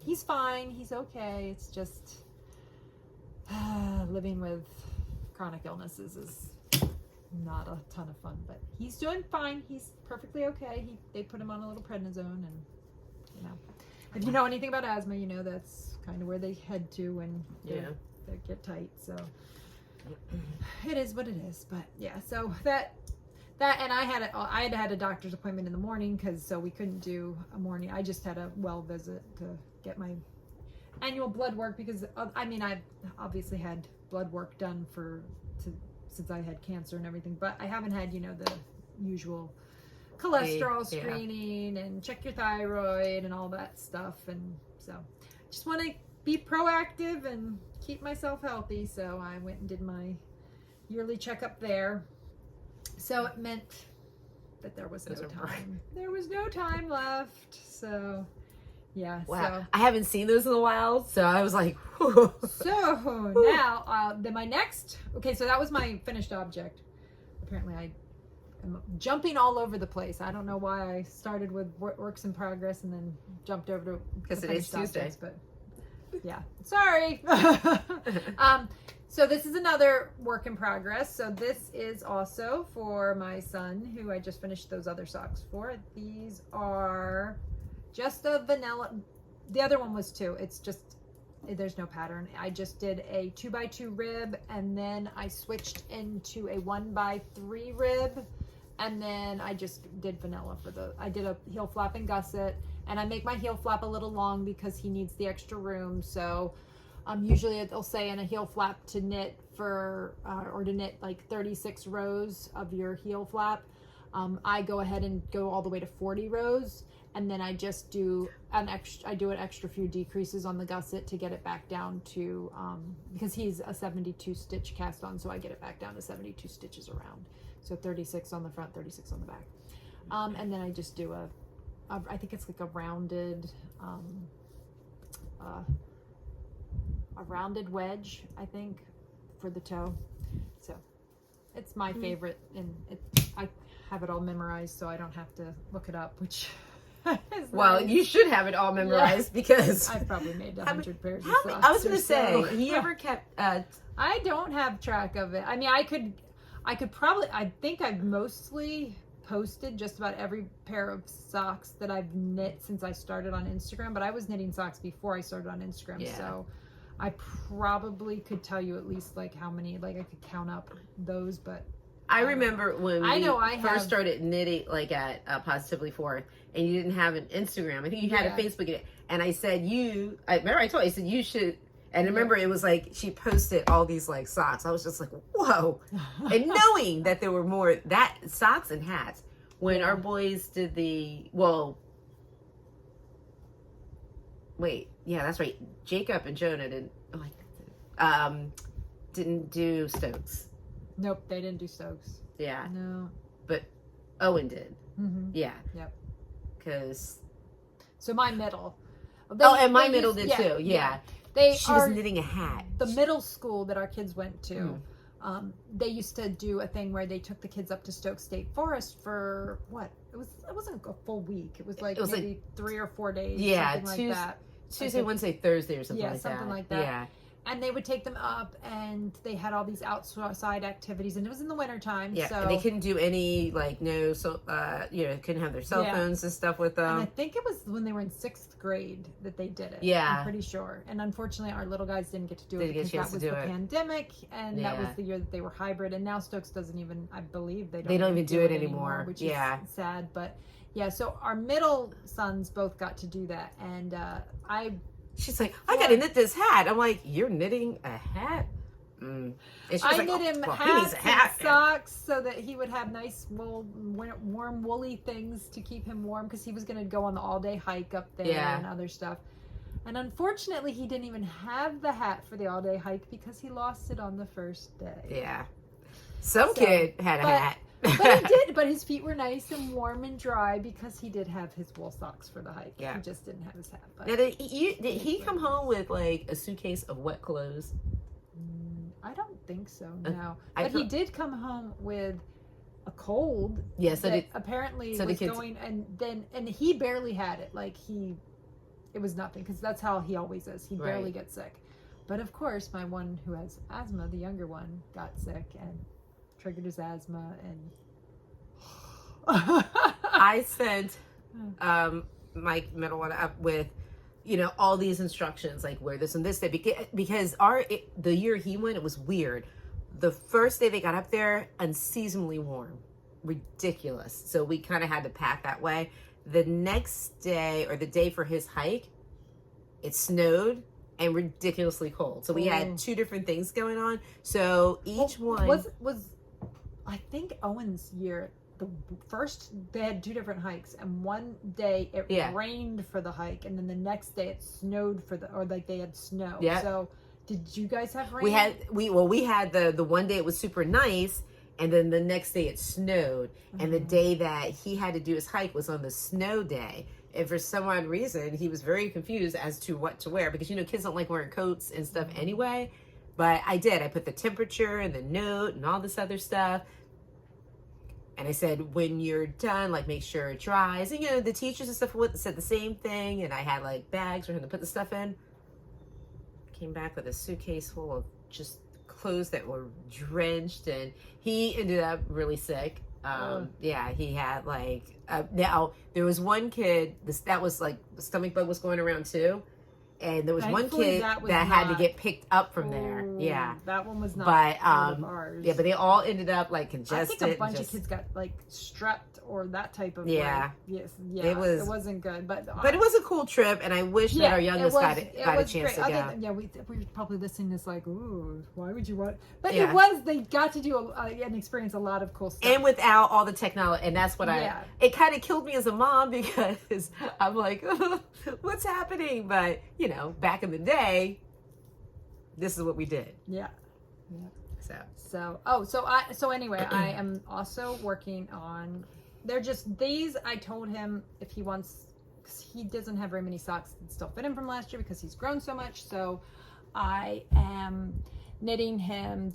he's fine. He's okay. It's just living with chronic illnesses is not a ton of fun, but he's doing fine. He's perfectly okay. They put him on a little prednisone, and you know, if you know anything about asthma, you know that's kind of where they head to when they get tight. So it is what it is. But yeah, so that and I had a doctor's appointment in the morning so we couldn't do a morning. I just had a well visit to get my annual blood work because I mean, I've obviously had blood work done since I had cancer and everything, but I haven't had, you know, the usual cholesterol screening and check your thyroid and all that stuff. And so just want to be proactive and keep myself healthy. So I went and did my yearly checkup there. So it meant that there was no time. There was no time left. So yeah. Wow. So I haven't seen those in a while, so I was like, whew. So now, then my next, so that was my finished object. Apparently I am jumping all over the place. I don't know why I started with works in progress and then jumped over to because today's Tuesday. But yeah, sorry. So this is another work in progress. So this is also for my son, who I just finished those other socks for. These are just a vanilla. The other one was 2. It's just, there's no pattern. I just did a 2x2 rib, and then I switched into a 1x3 rib, and then I just did vanilla I did a heel flap and gusset, and I make my heel flap a little long because he needs the extra room. So usually it'll say in a heel flap to knit or to knit like 36 rows of your heel flap. I go ahead and go all the way to 40 rows, and then I just do an extra few decreases on the gusset to get it back down to because he's a 72 stitch cast on, so I get it back down to 72 stitches around. So 36 on the front, 36 on the back, and then I just do I think it's like a rounded wedge, I think, for the toe. So it's my favorite, and I have it all memorized, so I don't have to look it up, which Well, you should have it all memorized because I've probably made 100 pairs of how many, socks. I was going to say, so. he ever kept... I don't have track of it. I mean, I could probably, I think I've mostly posted just about every pair of socks that I've knit since I started on Instagram, but I was knitting socks before I started on Instagram. So I probably could tell you at least like how many, like I could count up those, but I remember when I first started knitting, like at Positively Forth, and you didn't have an Instagram. I think you had a Facebook, and I said I remember I told you, I said you should. And I remember it was like she posted all these like socks. I was just like, whoa, and knowing that there were more that socks and hats. When our boys did that's right. Jacob and Jonah didn't do Stokes. Nope, they didn't do Stokes. Yeah. No. But Owen did. Mm-hmm. Yeah. Yep. Because. So my middle. And my middle did too. Yeah. She was knitting a hat. The middle school that our kids went to, they used to do a thing where they took the kids up to Stokes State Forest for what? It wasn't a full week. It was maybe 3 or 4 days. Yeah, something like that. Tuesday, Wednesday, Thursday, or something like that. Yeah, something like that. Yeah. And they would take them up, and they had all these outside activities, and it was in the wintertime. Yeah, so and they couldn't do any couldn't have their cell phones and stuff with them. And I think it was when they were in 6th grade that they did it. Yeah, I'm pretty sure. And unfortunately, our little guys didn't get to do it because that was the pandemic, and that was the year that they were hybrid. And now Stokes doesn't even, I believe they don't even do it anymore, which is sad. But yeah, so our middle sons both got to do that, and she's like, I gotta knit this hat. I'm like, you're knitting a hat? And I knit him hats and socks so that he would have nice, warm, woolly things to keep him warm because he was going to go on the all-day hike up there and other stuff. And unfortunately, he didn't even have the hat for the all-day hike because he lost it on the first day. Yeah. Some kid had a hat. But he did. But his feet were nice and warm and dry because he did have his wool socks for the hike. Yeah. He just didn't have his hat. But now, did he come home with like a suitcase of wet clothes? I don't think so. No. But he did come home with a cold. Yes, that apparently was going, and he barely had it. Like it was nothing because that's how he always is. He barely gets sick. But of course, my one who has asthma, the younger one, got sick and triggered his asthma, and I sent my middle one up with all these instructions, like wear this and this day, because the year he went, it was weird. The first day they got up there, unseasonably warm, ridiculous, so we kind of had to pack that way. The next day, or the day for his hike, it snowed and ridiculously cold, so we had two different things going on. So each one was I think Owen's year, the first they had two different hikes, and one day it rained for the hike, and then the next day it snowed they had snow. Yeah. So did you guys have rain? We had the one day it was super nice, and then the next day it snowed, and the day that he had to do his hike was on the snow day. And for some odd reason, he was very confused as to what to wear, because kids don't like wearing coats and stuff anyway. But I did. I put the temperature and the note and all this other stuff. And I said, when you're done, like, make sure it dries. And, the teachers and stuff said the same thing. And I had, like, bags for him to put the stuff in. Came back with a suitcase full of just clothes that were drenched. And he ended up really sick. Yeah, he had, like, now, there was one kid, that was, like, the stomach bug was going around, too. And there was one kid that had to get picked up from there. Yeah. That one was not ours. Yeah, but they all ended up like congested. I think a bunch of kids got like strep or that type of it wasn't good. But it was a cool trip, and I wish that our youngest got a chance to go. We were probably listening to this like, ooh, why would you want? But they got to do and experience a lot of cool stuff. And without all the technology, and that's what it kind of killed me as a mom, because I'm like, what's happening? But back in the day, this is what we did. Yeah. So anyway, I am also working on. They're just these. I told him if he wants, because he doesn't have very many socks that still fit him from last year because he's grown so much. So I am knitting him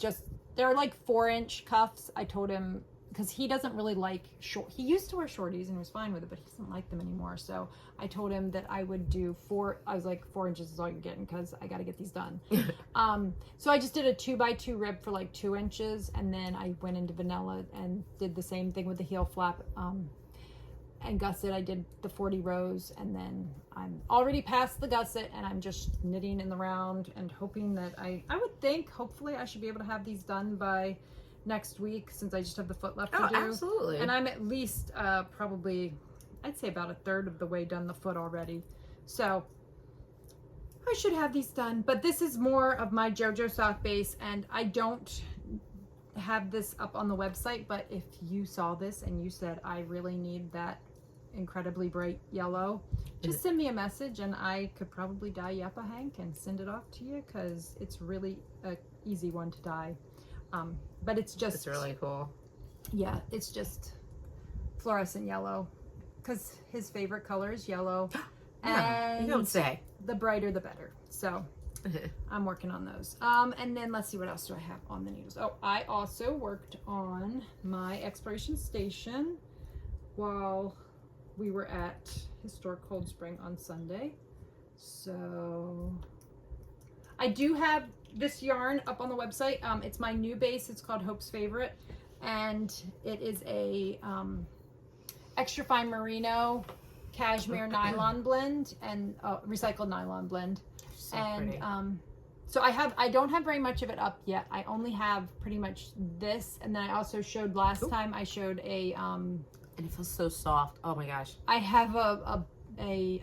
they're like 4-inch cuffs. I told him because he doesn't really like short. He used to wear shorties and was fine with it, but he doesn't like them anymore. So I told him that I would do 4. I was like, 4 inches is all you're getting because I got to get these done. So I just did a 2x2 rib for like 2 inches, and then I went into vanilla and did the same thing with the heel flap. And gusset, I did the 40 rows, and then I'm already past the gusset, and I'm just knitting in the round and hoping that I would think, hopefully I should be able to have these done by next week, since I just have the foot left to do. Absolutely. And I'm at least probably, I'd say about 1/3 of the way done the foot already. So I should have these done, but this is more of my JoJo sock base, and I don't have this up on the website, but if you saw this and you said, I really need that incredibly bright yellow, just send me a message and I could probably dye you up a hank and send it off to you, because it's really a easy one to dye. But it's really cool. Yeah, it's just fluorescent yellow, because his favorite color is yellow. Yeah, and you don't say. The brighter the better. So I'm working on those. And then let's see, what else do I have on the needles? Oh, I also worked on my exploration station while we were at Historic Cold Spring on Sunday. So I do have this yarn up on the website. It's my new base. It's called Hope's Favorite, and it is a extra fine merino cashmere nylon blend and recycled nylon blend. So and pretty. So I don't have very much of it up yet. I only have pretty much this, and then I also showed last time, I showed a and it feels so soft. Oh my gosh. I have a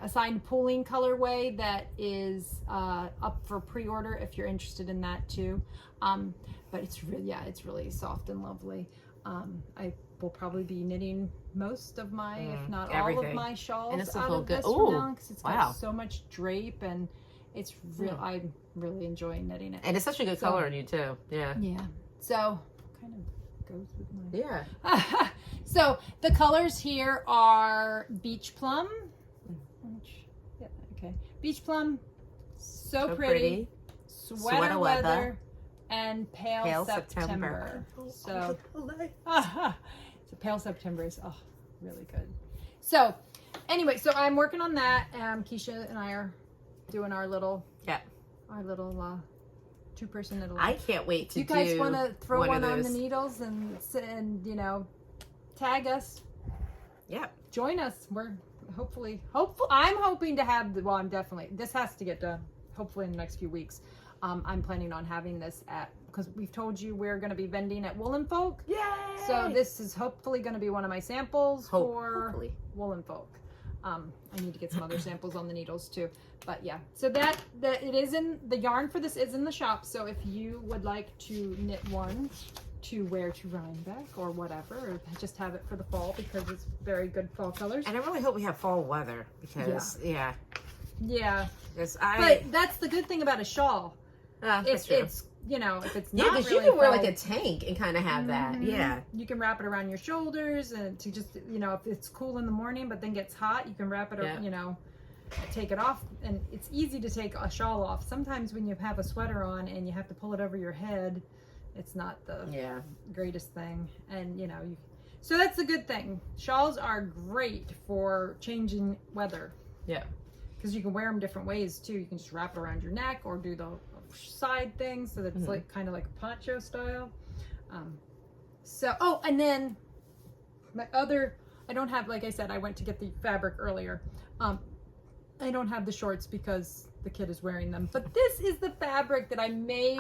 assigned pooling colorway that is up for pre-order if you're interested in that too. But it's really, yeah, it's really soft and lovely. I will probably be knitting most of my, if not all of my shawls out of this from now, because it's got so much drape, and it's real. I'm really enjoying knitting it, and it's such a good color on you too. Yeah. Yeah. So kind of goes with my. Yeah. So the colors here are beach plum. Yeah, okay. Beach plum, so pretty. Sweater weather, and pale September. So, so pale September is really good. So anyway, so I'm working on that. Kiesha and I are doing our little two-person knit along. I can't wait to. You guys want to throw one on the needles and you know, tag us? Yeah. Join us. We're hopefully I'm hoping to have this has to get done hopefully in the next few weeks. I'm planning on having this because we've told you we're going to be vending at Woolen Folk. Yay! So this is hopefully going to be one of my samples for Woolen Folk. I need to get some other samples on the needles too, but yeah. So that it is in the yarn for this is in the shop. So if you would like to knit one to wear to Rhinebeck or whatever, or just have it for the fall because it's very good fall colors. And I really hope we have fall weather because Yeah. But that's the good thing about a shawl. It's you know, if it's not because really you can wear like a tank and kind of have that. Yeah. You can wrap it around your shoulders and to just, you know, if it's cool in the morning but then gets hot, you can wrap it up, you know, take it off. And it's easy to take a shawl off. Sometimes when you have a sweater on and you have to pull it over your head, it's not the greatest thing. And you know, so that's the good thing. Shawls are great for changing weather. Yeah. Because you can wear them different ways too. You can just wrap it around your neck or do the side thing so that it's like kind of like a poncho style. And then my other, I don't have, like I said, I went to get the fabric earlier. I don't have the shorts because the kid is wearing them, but this is the fabric that I made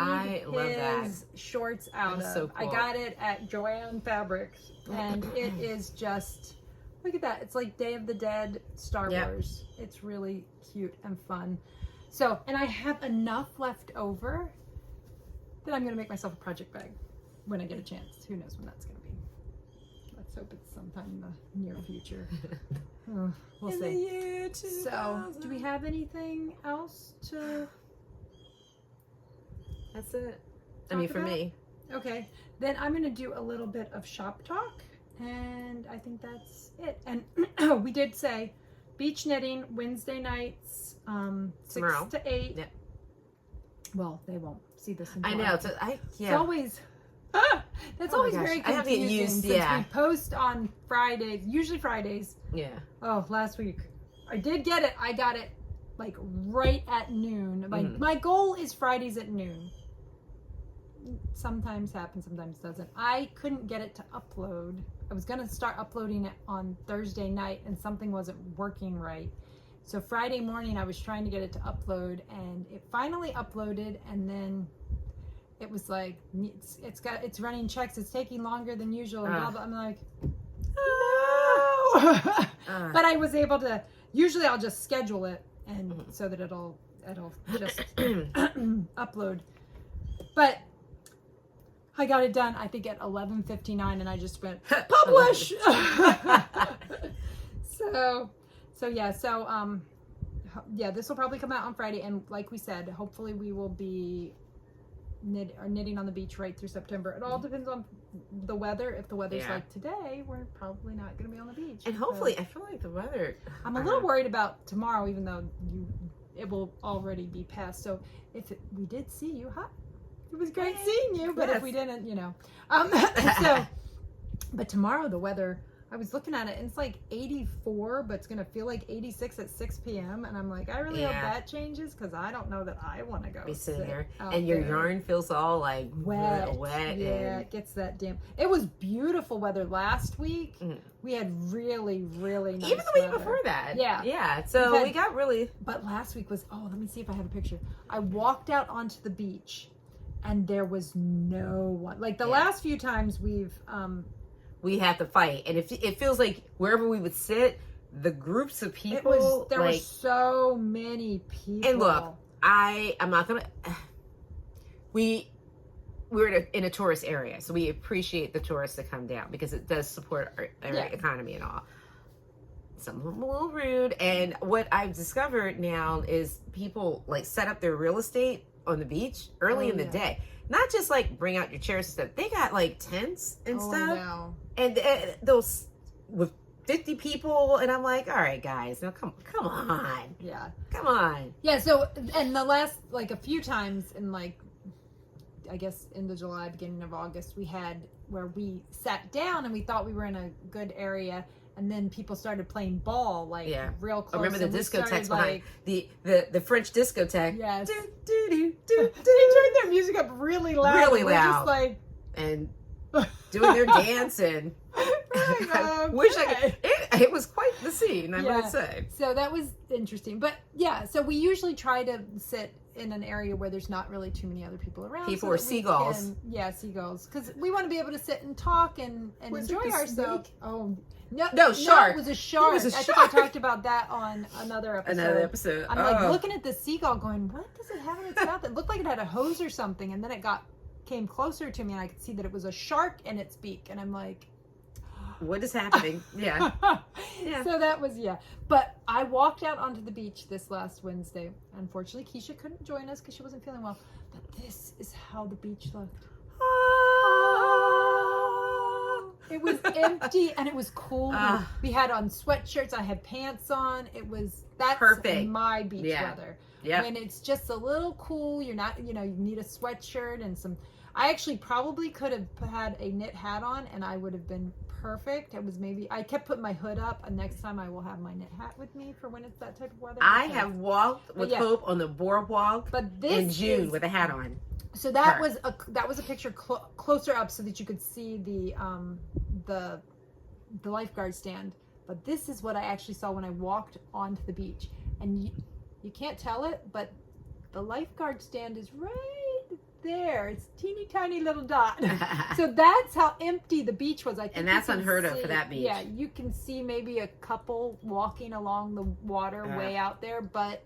his shorts out of. So cool. I got it at Joanne Fabrics, and it is just, look at that. It's like Day of the Dead Star Wars. It's really cute and fun. So, and I have enough left over that I'm going to make myself a project bag when I get a chance. Who knows when that's going to be. Let's hope it's sometime in the near future. We'll see. The year 2000. So, do we have anything else to... That's it. I mean, for me. Okay. Then I'm going to do a little bit of shop talk. And I think that's it. And we did say beach knitting Wednesday nights, 6 to 8. Yep. Well, they won't see this until I know. It's always That's Oh my always gosh, very I have to get confusing used- since yeah. we post on Fridays, usually Fridays. Yeah. Oh, last week. I did get it. I got it like right at noon. My goal is Fridays at noon. Sometimes happens, sometimes doesn't. I couldn't get it to upload. I was going to start uploading it on Thursday night and something wasn't working right. So Friday morning I was trying to get it to upload and it finally uploaded, and then it was like it's running checks, it's taking longer than usual and blah blah. I'm like, no. But I was able to, usually I'll just schedule it and so that it'll just upload. But I got it done, I think at 11:59, and I just went publish. So this will probably come out on Friday, and like we said, hopefully we will be knitting on the beach right through September. It all depends on the weather. If the weather's like today, we're probably not going to be on the beach. And hopefully, I feel like the weather. I'm a little worried about tomorrow, even though it will already be past. So we did see you, it was great seeing you. But if we didn't, but tomorrow the weather. I was looking at it and it's like 84, but it's going to feel like 86 at 6 p.m. And I'm like, I really hope that changes, because I don't know that I want to go be sitting there. out And your there. yarn feels all like wet. Yeah, it gets that damp. It was beautiful weather last week. We had really, really nice even the week weather. before that. Yeah. Yeah. So we got really. But last week was, let me see if I have a picture. I walked out onto the beach and there was no one. Like the last few times we have to fight, and it feels like wherever we would sit, the groups of people, there were so many people. And look, I'm not gonna. We're in a tourist area, so we appreciate the tourists that come down because it does support our economy and all. Some of them a little rude, and what I've discovered now is people like set up their real estate on the beach early in the day. Not just like bring out your chairs and stuff. They got like tents and stuff. And those with 50 people, and I'm like, all right, guys, now come on. Yeah. Come on. Yeah, so, and the last, like a few times in like, I guess end of July, beginning of August, we had where we sat down and we thought we were in a good area. And then people started playing ball, like real close. I remember the discotheques behind like, the French discotheque. Yes. They turned their music up really loud. Really loud. Just like, and doing their dance and it was quite the scene, I would say. So that was interesting. But so we usually try to sit in an area where there's not really too many other people around. People are seagulls. Seagulls. Because we want to be able to sit and talk and enjoy ourselves. Oh, no, shark. It was a shark. I think I talked about that on another episode. I'm like looking at the seagull going, what does it have in its mouth? It looked like it had a hose or something. And then it came closer to me and I could see that it was a shark in its beak. And I'm like, what is happening? Yeah. So that was, But I walked out onto the beach this last Wednesday. Unfortunately, Kiesha couldn't join us because she wasn't feeling well. But this is how the beach looked. It was empty and it was cool. We had on sweatshirts. I had pants on. That's perfect. My beach weather. Yeah. When it's just a little cool, you're not, you need a sweatshirt and some. I actually probably could have had a knit hat on and I would have been perfect. I kept putting my hood up, and next time I will have my knit hat with me for when it's that type of weather. I have walked with Hope on the boardwalk in June with a hat on. So that was a picture closer up so that you could see the lifeguard stand. But this is what I actually saw when I walked onto the beach, and you can't tell it, but the lifeguard stand is right there. It's teeny tiny little dot. So that's how empty the beach was. I think, and that's unheard of for that beach. Yeah, you can see maybe a couple walking along the water way out there, but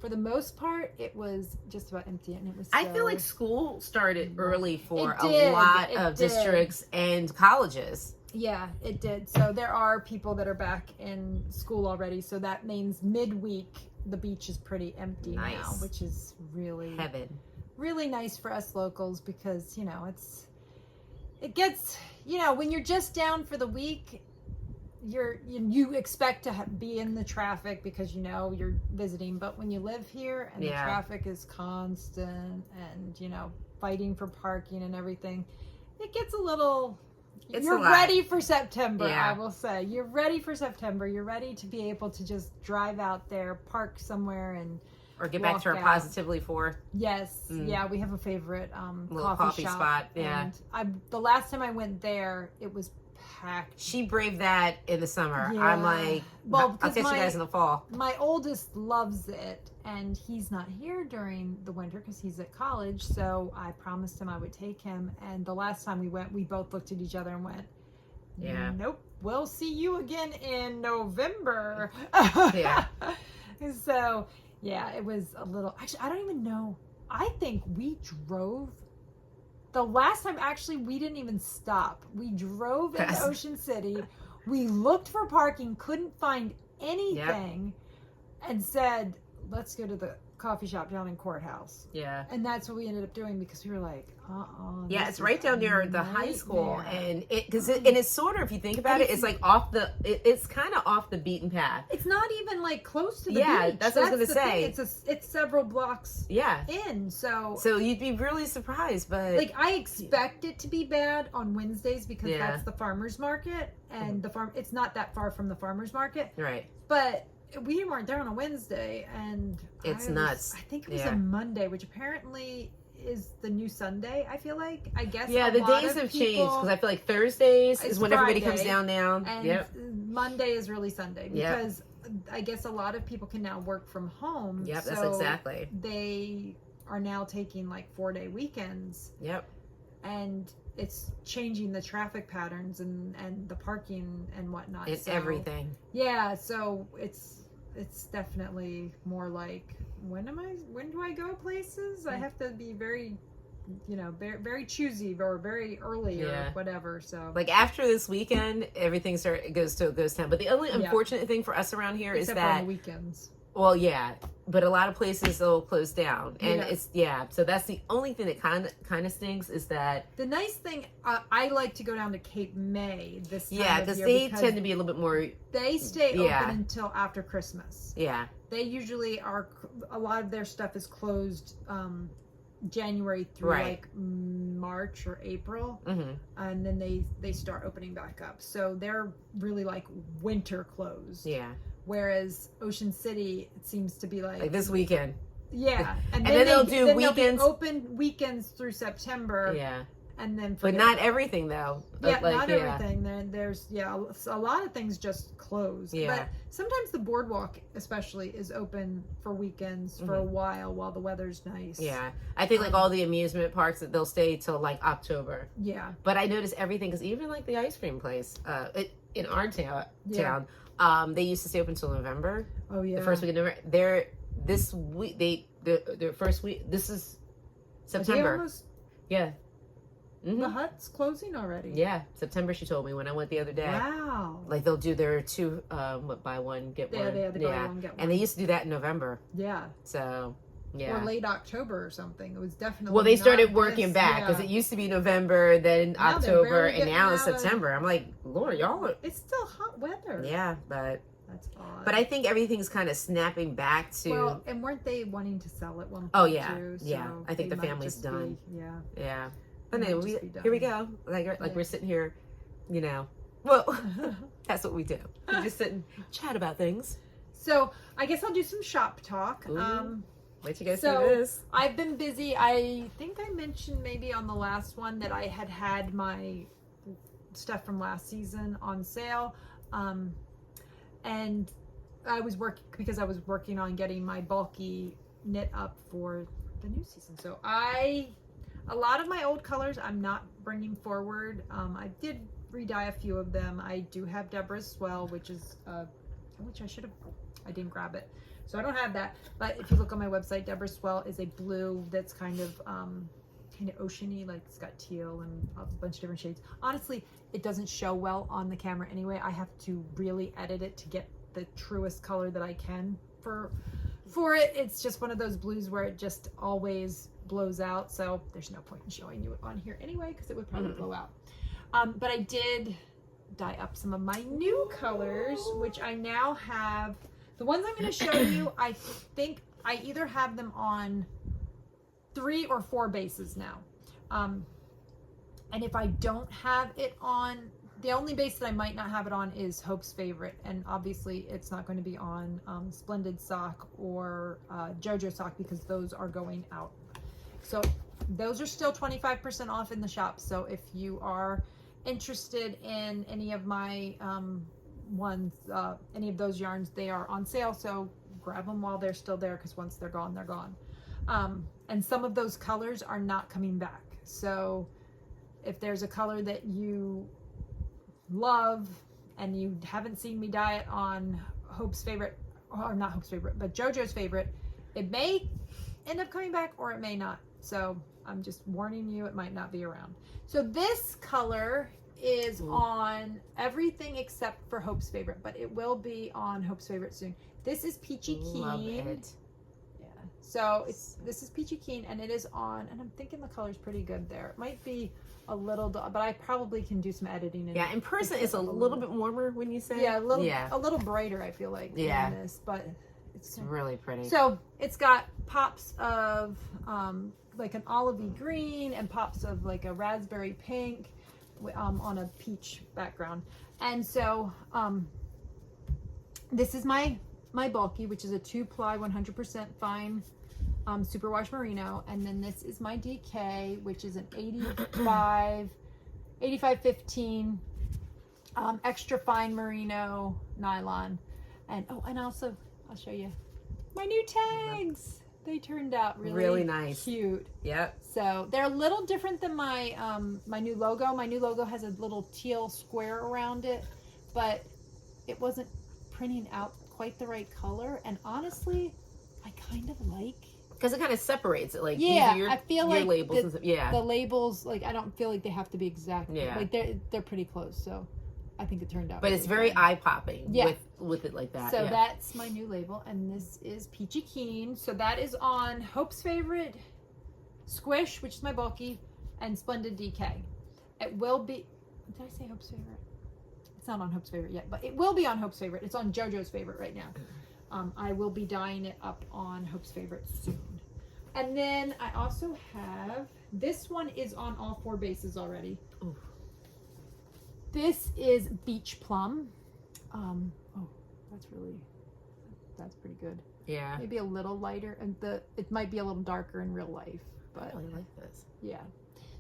for the most part, it was just about empty, and it was. I feel like school started early for a lot of districts and colleges. Yeah, it did. So there are people that are back in school already. So that means midweek the beach is pretty empty now, which is really heaven. Really nice for us locals because it gets when you're just down for the week, you expect to be in the traffic because you're visiting, but when you live here and the traffic is constant and fighting for parking and everything, it gets a little. It's You're a lot. ready for September, Yeah. I will say. You're ready for September. You're ready to be able to just drive out there, park somewhere, and Or get back to our walk out. Positively 4th. Yes, yeah, we have a favorite Little coffee shop, spot, yeah. And the last time I went there, it was packed. She braved that in the summer. Yeah. I'm like, Well, I'll because catch you guys in the fall. My oldest loves it, and he's not here during the winter because he's at college. So I promised him I would take him. And the last time we went, we both looked at each other and went, Yeah. nope, we'll see you again in November. Yeah. So, yeah, it was a little. Actually, I don't even know. I think we drove. The last time, actually, we didn't even stop. We drove into Ocean City. We looked for parking, couldn't find anything, and said, let's go to the coffee shop down in Courthouse. Yeah. And that's what we ended up doing because we were like, Yeah, it's right down near the high school, and and it's sort of, if you think about it, it's like it's kind of off the beaten path. It's not even like close to the beach. That's what I was gonna say. It's several blocks in, so you'd be really surprised, but like I expect it to be bad on Wednesdays because that's the farmers market, and it's not that far from the farmers market, right? But we weren't there on a Wednesday, and it's nuts. I think it was a Monday, which apparently is the new Sunday. I feel like. I guess. Yeah, the days have changed because I feel like Thursdays is when everybody comes down now. And Monday is really Sunday because I guess a lot of people can now work from home. Yep, so that's exactly. They are now taking like 4-day weekends. Yep. And it's changing the traffic patterns and the parking and whatnot. It's everything. Yeah, so it's definitely more like when do I go places? I have to be very very, very choosy or very early or whatever. So like after this weekend, everything goes to a ghost town. But the only unfortunate thing for us around here is that on the weekends. Well, yeah, but a lot of places will close down, and it's so that's the only thing that kind of stinks is that the nice thing I like to go down to Cape May this time because they tend to be a little bit more. They stay open until after Christmas. Yeah, they usually are. A lot of their stuff is closed January through like March or April, and then they start opening back up. So they're really like winter closed. Yeah. Whereas Ocean City, it seems to be like this weekend. Yeah, and then they'll do weekends. They'll be open weekends through September. Yeah, and then but not everything though. Yeah, not everything. There's a lot of things just closed. Yeah, but sometimes the boardwalk, especially, is open for weekends for a while the weather's nice. Yeah, I think like all the amusement parks that they'll stay till like October. Yeah, but I notice everything because even like the ice cream place, in our town. They used to stay open until November. Oh yeah. The first week of November. They're this week. Their first week. This is September. The Hut's closing already. Yeah, September. She told me when I went the other day. Wow. Like they'll do their buy one get one. Yeah, they buy one get one. And they used to do that in November. Yeah. So. Yeah. Or late October or something. It was definitely. Well, they started working back because it used to be November, then now October, and now it's September. I'm like, Lord, y'all. It's still hot weather. Yeah, but that's odd. But I think everything's kind of snapping back to. Well, and weren't they wanting to sell at one point? Oh yeah, too, yeah. so I think the family's done. Yeah. But anyway, here we go. Like we're sitting here, Well, that's what we do. We just sit and chat about things. So I guess I'll do some shop talk. Ooh. Wait you guys see this. I've been busy. I think I mentioned maybe on the last one that I had my stuff from last season on sale. And I was working on getting my bulky knit up for the new season. So a lot of my old colors I'm not bringing forward. I did re-dye a few of them. I do have Deborah's Swell, which I didn't grab it. So I don't have that, but if you look on my website, Deborah's Swell is a blue that's kind of oceany, like it's got teal and a bunch of different shades. Honestly, it doesn't show well on the camera anyway. I have to really edit it to get the truest color that I can for it. It's just one of those blues where it just always blows out. So there's no point in showing you it on here anyway, because it would probably blow out. But I did dye up some of my new colors, which I now have. The ones I'm going to show you, I think I either have them on 3 or 4 bases now. And if I don't have it on, the only base that I might not have it on is Hope's Favorite. And obviously it's not going to be on Splendid Sock or JoJo Sock because those are going out. So those are still 25% off in the shop. So if you are interested in any of my ones, any of those yarns, they are on sale. So grab them while they're still there, because once they're gone, they're gone. And some of those colors are not coming back. So if there's a color that you love and you haven't seen me dye it on Hope's Favorite, or not Hope's Favorite, but JoJo's Favorite, it may end up coming back or it may not. So I'm just warning you, it might not be around. So this color is on everything except for Hope's Favorite, but it will be on Hope's Favorite soon. This is Peachy Keen. Love it. Yeah. So this is Peachy Keen, and it is on, and I'm thinking the color's pretty good there. It might be a little, but I probably can do some editing. Yeah, in person it's a little bit warmer when you say. Yeah, a little brighter, I feel like. Yeah. Than this, but it's really pretty. So it's got pops of like an olivey green and pops of like a raspberry pink on a peach background. And so this is my bulky, which is a 2-ply 100% fine superwash merino, and then this is my DK, which is an 85-15 extra fine merino nylon. And and also I'll show you my new tags. They turned out really nice, cute. Yep. So they're a little different than my my new logo. My new logo has a little teal square around it, but it wasn't printing out quite the right color. And honestly, I kind of like, because it kind of separates it. Like, yeah, your, I feel like labels and stuff. Yeah, the labels, like, I don't feel like they have to be exact. Yeah, like they're pretty close. So I think it turned out. But really it's very good. eye popping. Yeah. with it like that. So yeah. that's my new label, and this is Peachy Keen. So that is on Hope's Favorite, Squish, which is my bulky, and Splendid DK. It will be. Did I say Hope's Favorite? It's not on Hope's Favorite yet, but it will be on Hope's Favorite. It's on JoJo's Favorite right now. I will be dyeing it up on Hope's Favorite soon. And then I also have, this one is on all 4 bases already. Ooh. This is Beach Plum. Oh, that's pretty good. Yeah. Maybe a little lighter, and it might be a little darker in real life, but I really like this. Yeah.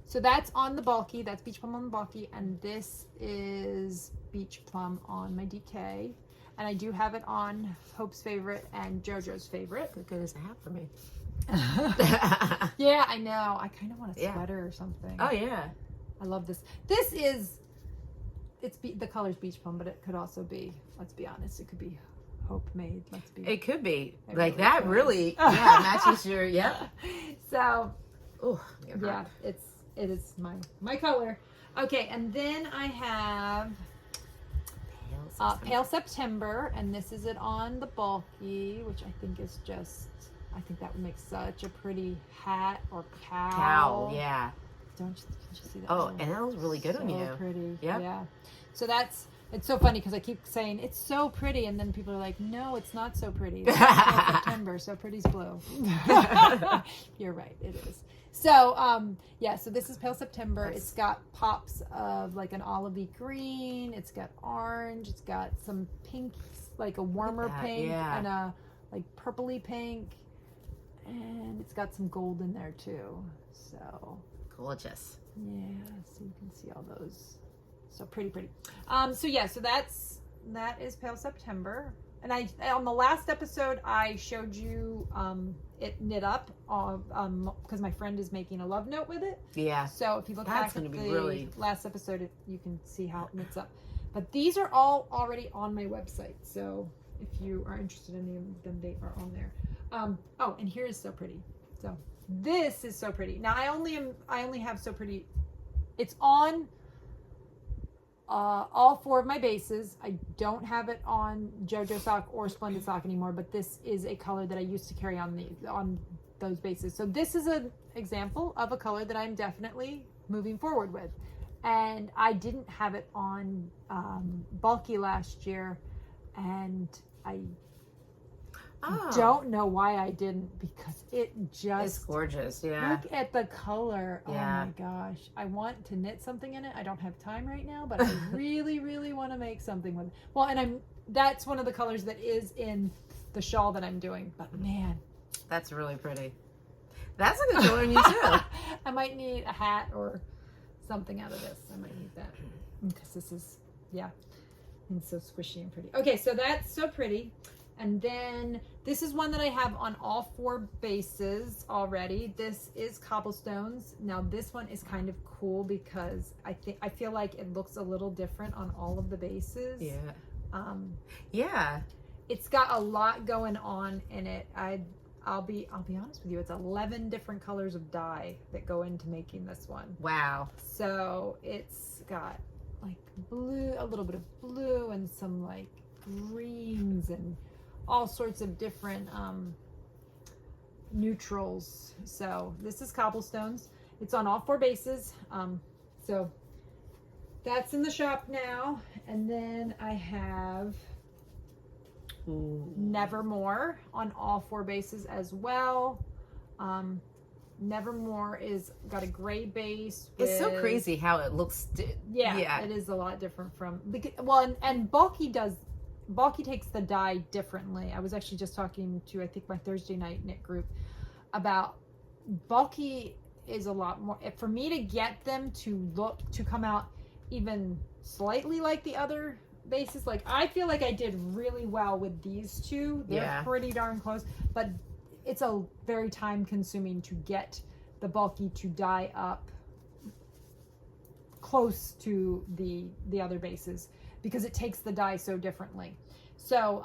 So that's on the bulky. That's Beach Plum on the bulky, and this is Beach Plum on my DK. And I do have it on Hope's Favorite and JoJo's Favorite. Good as a hat for me. Yeah, I know. I kind of want a sweater or something. Oh yeah. I love this. This is, the color's Beach Plum, but it could also be, let's be honest, it could be Hope made. It could be. It like really that could. really matches your, So, ooh, yeah, it is my color. Okay, and then I have Pale September, and this is it on the bulky, which I think is just, I think that would make such a pretty hat or cowl. Yeah. Can't you see that? Oh, and that looks really good on you. So pretty. Yep. Yeah. So it's so funny because I keep saying it's so pretty, and then people are like, no, it's not so pretty. It's Pale September, so pretty's blue. You're right, it is. So, yeah, so this is Pale September. It's got pops of like an olivey green. It's got orange. It's got some pinks, like a warmer pink and a like purpley pink. And it's got some gold in there too. So gorgeous. Yeah, so you can see all those. So pretty. So yeah, so that is Pale September. And on the last episode, I showed you it knit up because my friend is making a love note with it. Yeah. So if you look back at the last episode, you can see how it knits up. But these are all already on my website. So if you are interested in any of them, they are on there. Oh, and here is So Pretty. So this is So Pretty. Now I only have So Pretty. It's on all 4 of my bases. I don't have it on JoJo Sock or Splendid Sock anymore, but this is a color that I used to carry on those bases. So this is an example of a color that I'm definitely moving forward with. And I didn't have it on bulky last year, and don't know why I didn't, because it just... It's gorgeous, yeah. Look at the color. Yeah. Oh my gosh. I want to knit something in it. I don't have time right now, but I really, really want to make something with it. Well, and that's one of the colors that is in the shawl that I'm doing. But man. That's really pretty. That's a good color on you too. I might need a hat or something out of this. I might need that. Because this is, yeah. And so squishy and pretty. Okay, so that's so pretty. And then this is one that I have on all 4 bases already. This is Cobblestones. Now this one is kind of cool because I feel like it looks a little different on all of the bases. Yeah. Yeah. It's got a lot going on in it. I'll be honest with you. It's 11 different colors of dye that go into making this one. Wow. So it's got like blue, a little bit of blue, and some like greens and all sorts of different neutrals. So this is Cobblestones. It's on all 4 bases. So that's in the shop now. And then I have Nevermore on all 4 bases as well. Nevermore is got a gray base. It's so crazy how it looks. Yeah, it is a lot different from, well, and Bulky takes the dye differently. I was actually just talking to, I think, my Thursday night knit group about Bulky is a lot more, for me to get them to come out even slightly like the other bases. Like, I feel like I did really well with these 2. They're pretty darn close, but it's a very time consuming to get the Bulky to dye up close to the other bases, because it takes the dye so differently. So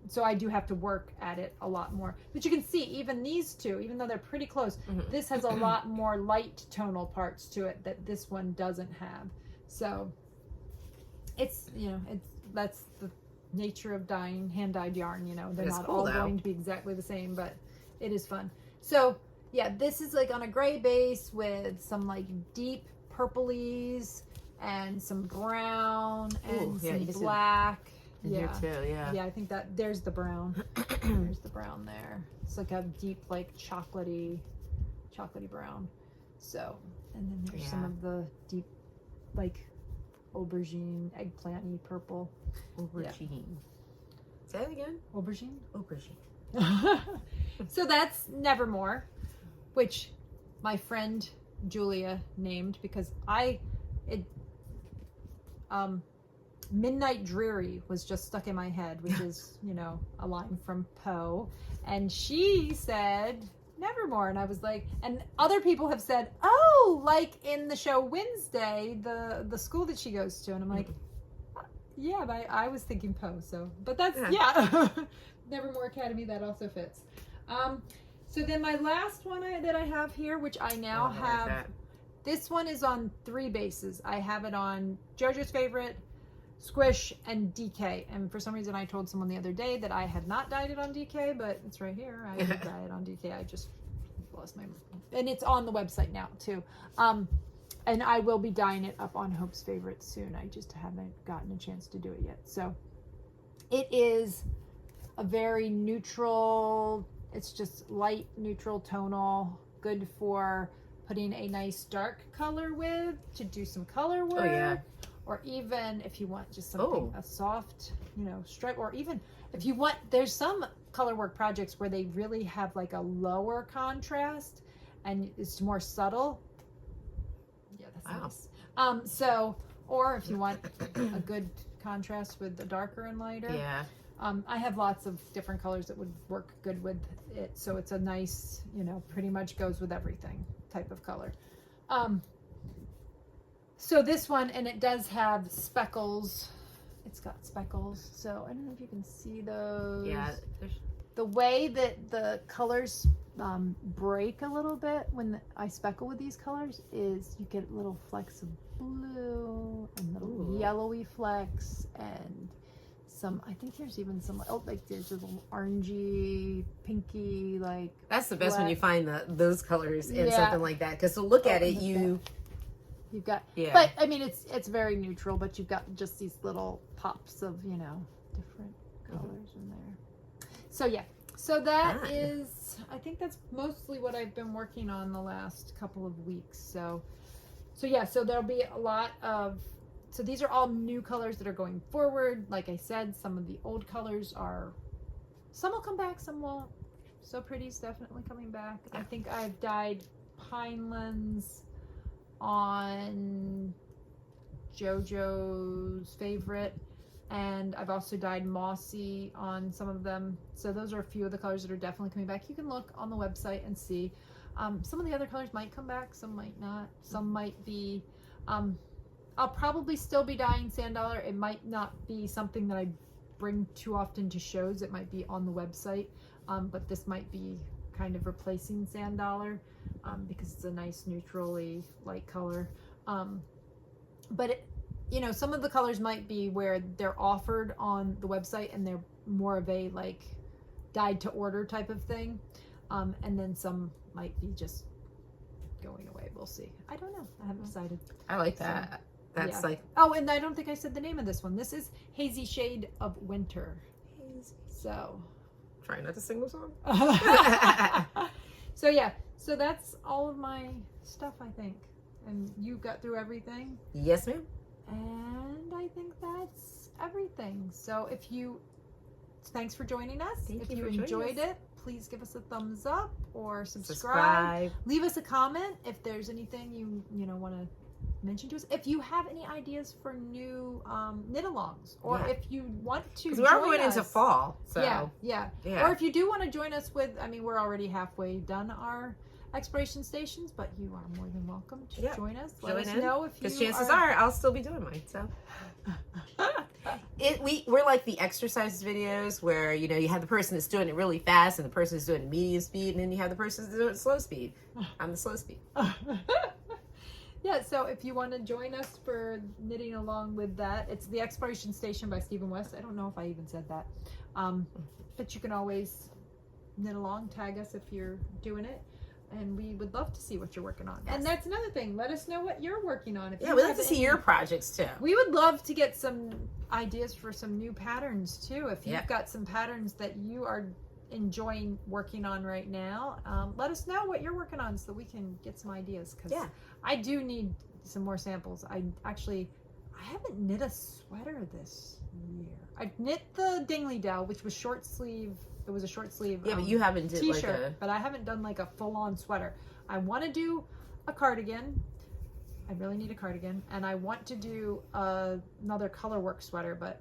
so I do have to work at it a lot more. But you can see even these 2, even though they're pretty close, this has a lot more light tonal parts to it that this one doesn't have. So it's, that's the nature of dyeing hand-dyed yarn, they're not all going to be exactly the same, but it is fun. So yeah, this is like on a gray base with some like deep purplies and some brown and some black. Here too, yeah, I think that there's the brown. There's the brown there. It's like a deep, like chocolatey brown. So, and then there's some of the deep, like aubergine, eggplanty purple. Aubergine. Say that again. Aubergine. Aubergine. So that's Nevermore, which my friend Julia named because Midnight Dreary was just stuck in my head, which is, a line from Poe. And she said Nevermore. And I was like, and other people have said, oh, like in the show Wednesday, the school that she goes to. And I'm like, yeah, but I was thinking Poe. So, but that's, Nevermore Academy, that also fits. So then my last one that I have here, which I now have, this one is on 3 bases. I have it on JoJo's Favorite, Squish, and DK. And for some reason I told someone the other day that I had not dyed it on DK, but it's right here. I did dye it on DK. I just lost my, and it's on the website now too. And I will be dyeing it up on Hope's Favorite soon. I just haven't gotten a chance to do it yet. So it is a very neutral, it's just light neutral tonal, good for putting a nice dark color with, to do some color work. Or even if you want just something, a soft, stripe, or even if you want, there's some color work projects where they really have like a lower contrast and it's more subtle. Yeah, that's nice. So, or if you want a good contrast with the darker and lighter. Yeah. I have lots of different colors that would work good with it. So it's a nice, pretty much goes with everything type of color. So this one, and it does have speckles. It's got speckles. So I don't know if you can see those. Yeah. The way that the colors break a little bit when I speckle with these colors is you get little flecks of blue and little yellowy flecks and some, I think there's even some, there's a little orangey, pinky, like. That's the best when you find those colors in something like that. Because to look at it, you've got, but I mean, it's very neutral, but you've got just these little pops of, different colors in there. So yeah, So that Fun. is, I think that's mostly what I've been working on the last couple of weeks. So yeah, so there'll be a lot of, so these are all new colors that are going forward. Like I said, some of the old colors are, some will come back, some won't. So Pretty's definitely coming back. Yeah. I think I've dyed Pinelands on JoJo's favorite, and I've also dyed Mossy on some of them. So those are a few of the colors that are definitely coming back. You can look on the website and see. Some of the other colors might come back, some might not. Some might be, I'll probably still be dyeing Sand Dollar. It might not be something that I bring too often to shows. It might be on the website, but this might be kind of replacing Sand Dollar because it's a nice neutrally light color. But it, you know, some of the colors might be where they're offered on the website and they're more of a like dyed to order type of thing. And then some might be just going away. We'll see. I don't know. I haven't decided. I like that. So, That's yeah. like. Oh, and I don't think I said the name of this one. This is Hazy Shade of Winter. So. Try not to sing the song. So yeah. So that's all of my stuff, I think. And you got through everything. Yes, ma'am. And I think that's everything. So if you, thanks for joining us. If you enjoyed it, please give us a thumbs up or subscribe. Leave us a comment if there's anything you know want to mention to us. If you have any ideas for new knit-alongs, or if you want to join us. We're going into fall. So. Yeah. Or if you do want to join us with, I mean, we're already halfway done our exploration stations, but you are more than welcome to join us. Let us know if you, because chances are I'll still be doing mine. So we're like the exercise videos where, you know, you have the person that's doing it really fast and the person that's doing it medium speed, and then you have the person that's doing it slow speed. I'm the slow speed. Yeah, so if you want to join us for knitting along with that, it's the Exploration Station by Stephen West. I don't know if I even said that, but you can always knit along, tag us if you're doing it. And we would love to see what you're working on. Yes. And that's another thing. Let us know what you're working on. If we'd love to see your projects too. We would love to get some ideas for some new patterns too. If you've got some patterns that you are enjoying working on right now, let us know what you're working on so that we can get some ideas. Because I do need some more samples. I haven't knit a sweater this year. I knit the Dingley Dell, which was short sleeve. It was a short sleeve but you haven't did t-shirt, like but I haven't done like a full-on sweater. I want to do a cardigan. I really need a cardigan, and I want to do another colorwork sweater, but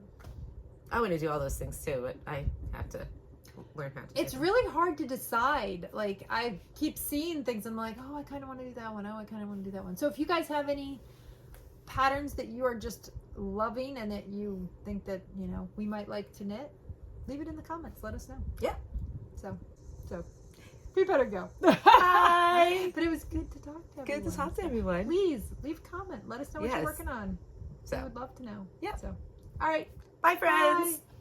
I want to do all those things too, but I have to learn how to. It's really hard to decide. Like, I keep seeing things, I'm like, oh, I kind of want to do that one. Oh, I kind of want to do that one. So if you guys have any patterns that you are just loving and that you think that, you know, we might like to knit, leave it in the comments. Let us know. Yeah. So we better go. Bye. But it was good to talk to everyone. Good to talk to everyone. Please leave a comment. Let us know what you're working on. So we would love to know. Yeah. So, all right. Bye, friends. Bye.